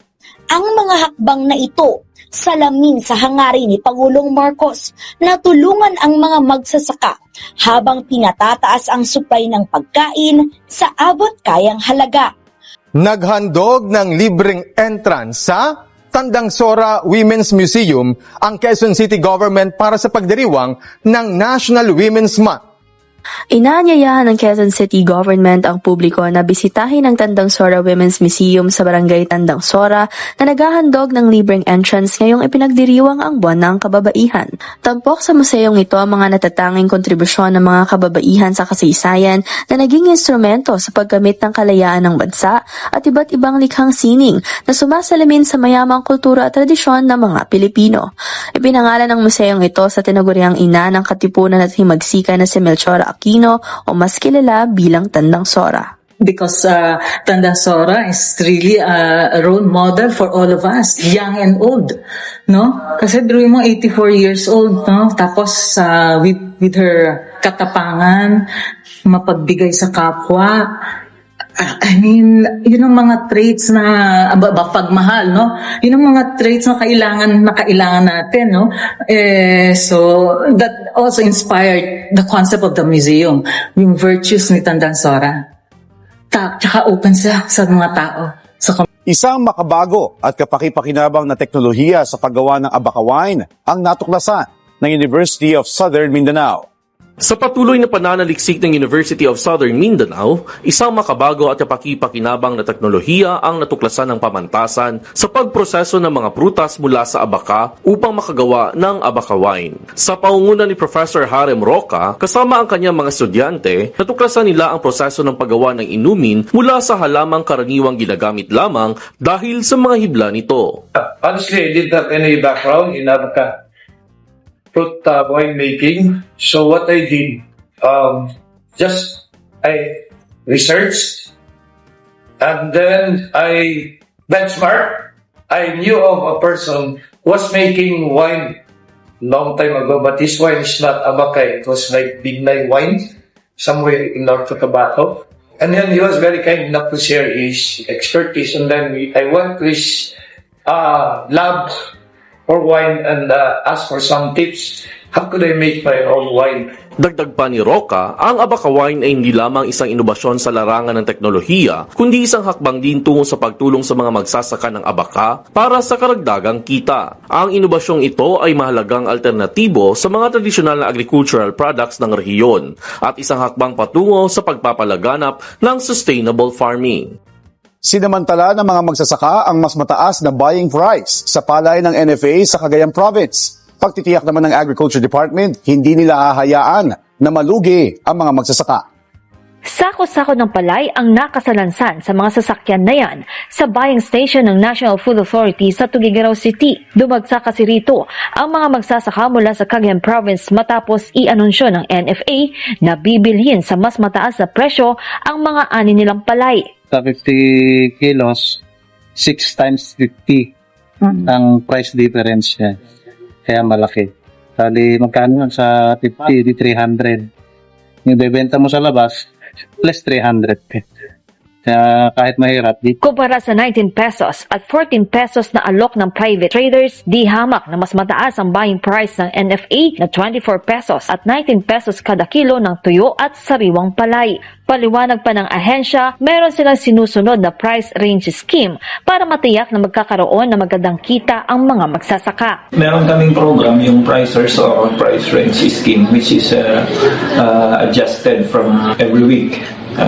Ang mga hakbang na ito, salamin sa hangarin ni Pangulong Marcos na tulungan ang mga magsasaka habang pinatataas ang supply ng pagkain sa abot kayang halaga. Naghandog ng libreng entrance sa Tandang Sora Women's Museum ang Quezon City Government para sa pagdiriwang ng National Women's Month. Inaanyayahan ng Quezon City Government ang publiko na bisitahin ang Tandang Sora Women's Museum sa Barangay Tandang Sora na naghahandog ng libreng entrance ngayong ipinagdiriwang ang buwan ng kababaihan. Tampok sa museong ito ang mga natatanging kontribusyon ng mga kababaihan sa kasaysayan na naging instrumento sa paggamit ng kalayaan ng bansa at iba't ibang likhang sining na sumasalamin sa mayamang kultura at tradisyon ng mga Pilipino. Ipinangalan ng museong ito sa tinaguriang ina ng katipunan at himagsikan na si Melchora Aquino o mas kilala bilang Tandang Sora. Because Tandang Sora is really a role model for all of us, young and old, no? Kasi drawing mo 84 years old, no? Tapos with her katapangan, mapagbigay sa kapwa. I mean, yun ang mga traits na pagmahal, no? Yun ang mga traits na kailangan natin, no? So that also inspired the concept of the museum, yung virtues ni Tandang Sora. Tsaka open sa mga tao. Isang makabago at kapaki-pakinabang na teknolohiya sa paggawa ng abaka wine ang natuklasan ng University of Southern Mindanao. Sa patuloy na pananaliksik ng University of Southern Mindanao, isang makabago at kapaki-pakinabang na teknolohiya ang natuklasan ng pamantasan sa pagproseso ng mga prutas mula sa abaka upang makagawa ng abaka wine. Sa pangunguna ni Professor Harem Roca, kasama ang kanyang mga estudyante, natuklasan nila ang proseso ng paggawa ng inumin mula sa halamang karaniwang ginagamit lamang dahil sa mga hibla nito. Honestly, I did not have any background in abaka fruit wine making. So what I did, I researched and then I benchmarked. I knew of a person who was making wine long time ago, but this wine is not abaka. It was like Bignay wine somewhere in North Cotabato. And then he was very kind enough to share his expertise. And then I went to his lab for wine and asked for some tips. how could I make my own wine? Dagdag pa ni Roca, ang Abaca Wine ay hindi lamang isang inobasyon sa larangan ng teknolohiya, kundi isang hakbang din tungo sa pagtulong sa mga magsasaka ng Abaca para sa karagdagang kita. Ang inobasyong ito ay mahalagang alternatibo sa mga tradisyonal na agricultural products ng rehiyon at isang hakbang patungo sa pagpapalaganap ng sustainable farming. Sinamantala ng mga magsasaka ang mas mataas na buying price sa palay ng NFA sa Cagayan Province. Pagtitiyak naman ng Agriculture Department, hindi nila hahayaan na malugi ang mga magsasaka. Sako-sako ng palay ang nakasalansan sa mga sasakyan na yan sa buying station ng National Food Authority sa Tuguegarao City. Dumagsa kasi rito ang mga magsasaka mula sa Cagayan Province matapos i-anunsyo ng NFA na bibilhin sa mas mataas na presyo ang mga ani nilang palay. Sa 50 kilos, 6 times 50 ang price difference niya. Kaya malaki. Sali magkano sa 50, di 300. Yung bebenta mo sa labas, plus 300. Kaya kahit mahirap, di. Kumpara sa 19 pesos at 14 pesos na alok ng private traders, di hamak na mas mataas ang buying price ng NFA na 24 pesos at 19 pesos kada kilo ng tuyo at sariwang palay. Paliwanag pa ng ahensya, meron silang sinusunod na price range scheme para matiyak na magkakaroon ng magandang kita ang mga magsasaka. Meron kaming program, yung pricers or price range scheme, which is adjusted from every week.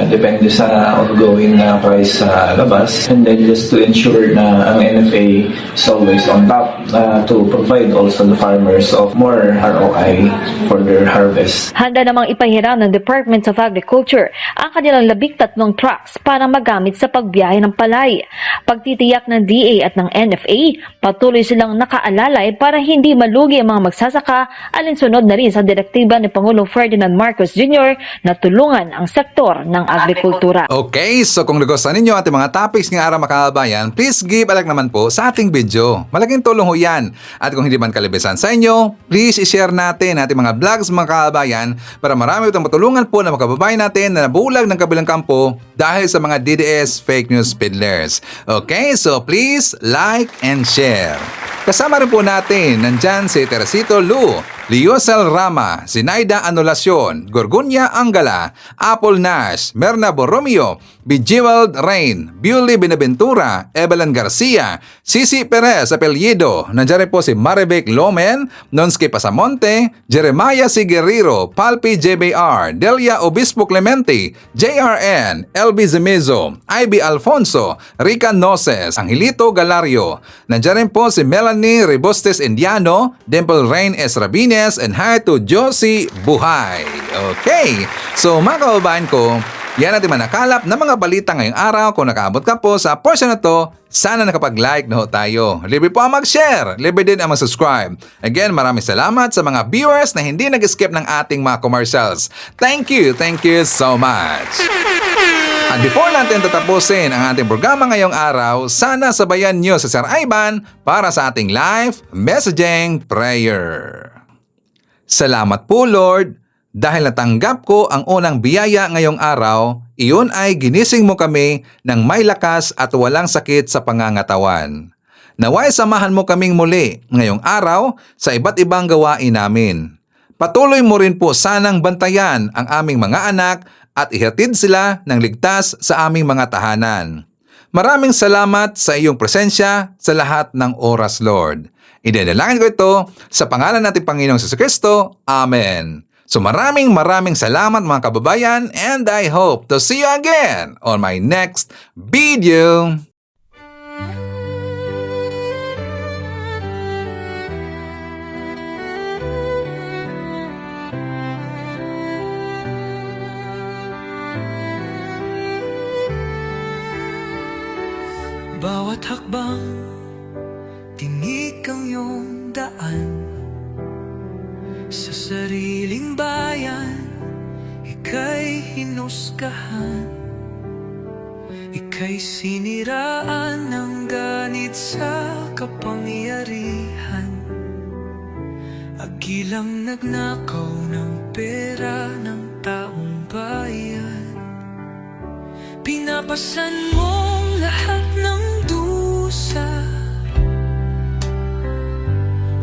Depende sa ongoing price sa labas, and then just to ensure na ang NFA is always on top to provide also the farmers of more ROI for their harvest. Handa namang ipahiram ng Department of Agriculture ang kanilang 13 trucks para magamit sa pagbiyahe ng palay. Pagtitiyak ng DA at ng NFA, patuloy silang nakaalalay para hindi malugi ang mga magsasaka, alinsunod na rin sa direktiba ni Pangulong Ferdinand Marcos Jr. na tulungan ang sektor ng agrikultura. Okay, so kung nagustuhan ninyo ating mga topics ng araw mga kababayan, please give a like naman po sa ating video. Malaking tulong ho yan. At kung hindi man kalibisan sa inyo, please i-share natin ating mga vlogs mga kababayan para marami itong matulungan po ng mga kababayan natin na nabulag ng kabilang kampo dahil sa mga DDS fake news peddlers. Okay, so please like and share. Kasama rin po natin, nandyan si Teresito Lu, Liosel Rama, Zinaida Anulacion, Gorgonya Angala, Apple Nash, Merna Borromeo, Bejeweled Rain, Bewley Benaventura, Evelyn Garcia, Sisi Perez Apelyido, nandiyan rin po si Maribec Lomen, Nonski Pasamonte, Jeremiah Sigueriro, Palpi JBR, Delia Obispo Clemente, JRN, LB Zemizo, Ivy Alfonso, Rica Noses, Angelito Galario, nandiyan rin po si Melanie Rebostes Indiano, Dimple Rain S. Rabines, and hi to Josie Buhay. Okay, so mga kababayan ko, yan natin manakalap ng mga balita ngayong araw. Kung nakaabot ka po sa portion na to, sana nakapag-like na ho tayo. Libre po ang mag-share, libre din ang mag-subscribe. Again, maraming salamat sa mga viewers na hindi nag-skip ng ating mga commercials. Thank you so much. At before natin tatapusin ang ating programa ngayong araw, sana sabayan nyo sa Sir Ivan para sa ating live messaging prayer. Salamat po Lord, dahil natanggap ko ang unang biyaya ngayong araw, iyon ay ginising mo kami ng may lakas at walang sakit sa pangangatawan. Naway samahan mo kaming muli ngayong araw sa iba't ibang gawain namin. Patuloy mo rin po sanang bantayan ang aming mga anak at ihatid sila ng ligtas sa aming mga tahanan. Maraming salamat sa iyong presensya sa lahat ng oras, Lord. Idinalangin ko ito sa pangalan nating Panginoong Jesucristo. Amen. So maraming salamat mga kababayan, and I hope to see you again on my next video. Bawat hakbang, tinik ang iyong daan. Sa sariling bayan, ika'y hinusgahan. Ika'y siniraan ng ganit sa kapangyarihan. Agilang nagnakaw ng pera ng taong bayan. Pinapasan mong lahat ng dusa.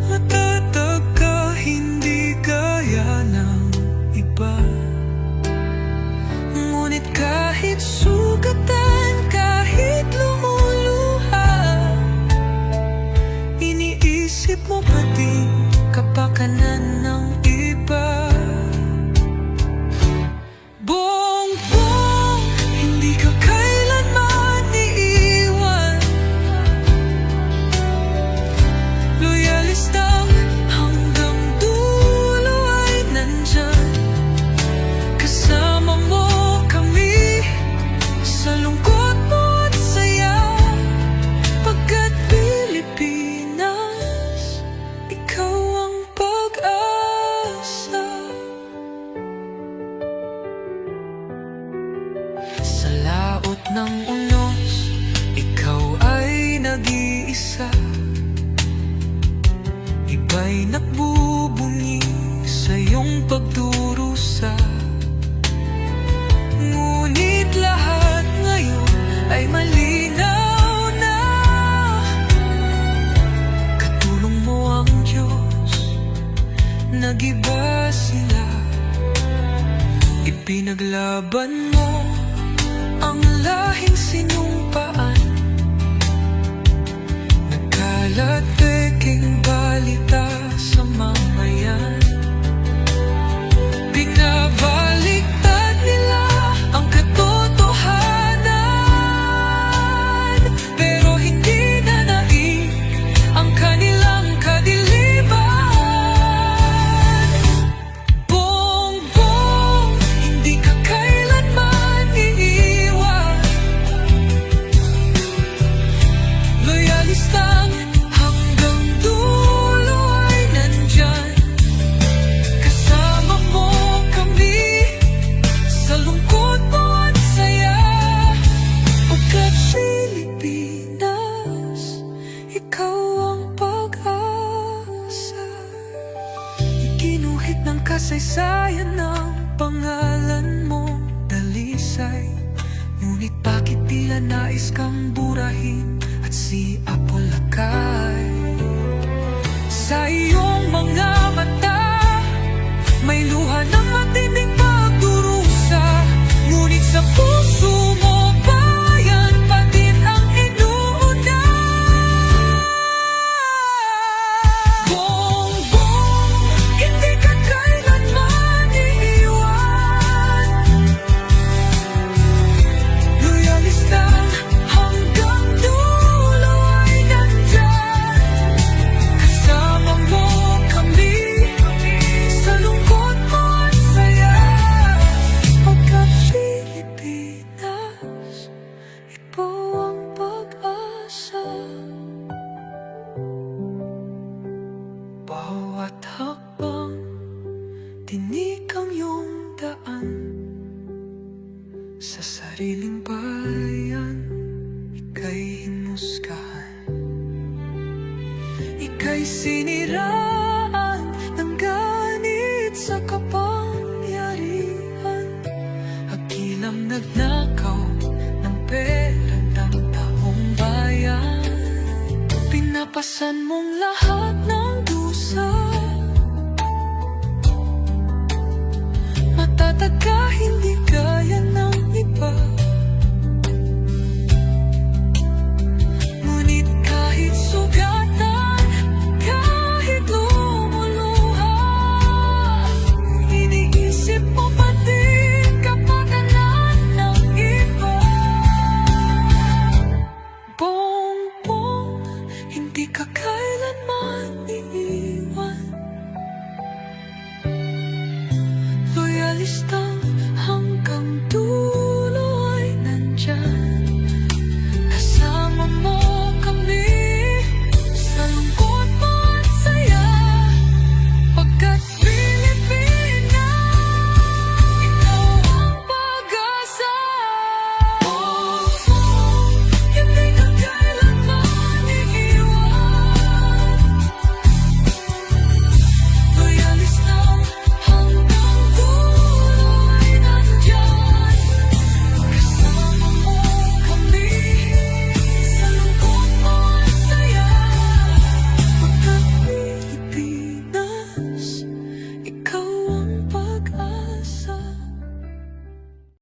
Matatag ka, hindi Pinaglaban mo ang lahing sinumpaan, nagkalat peking balita sa mamayan. Binabaliktad nila ang katotohanan, pero hindi na naig ang kanilang kadiliman. Bongbong, hindi ka kailanman iiwan. Loyalistang hanggang dulo ay nandyan. Kasama mo kami sa lungkot mo at saya. Pagkat Pilipinas, ikaw ang pag-asa. Ikinuhit ng kasaysayan ng pangalan mo, dalisay. Ngunit bakit tila nais kang burahin at si Apolacay? Sa iyong mga mata, may luha ng matinding pagdurusa. Ngunit sa puso mo, bayan pa din ang inuuna. Bongbong, hindi ka kailanman iiwan. Loyalista hanggang dulo ay nandyan. Kasama mo kami sa lungkot mo at saya. Pagkat Pilipinas, ikaw ang pag-asa. Bawat hakbang, tinik ang iyong daan. Sa sariling bayan, ika'y hinusgahan. Ika'y siniraan ng ganit sa kapangyarihan. Hagilang nagnakaw ng pera ng taong bayan. Pinapasan mong lahat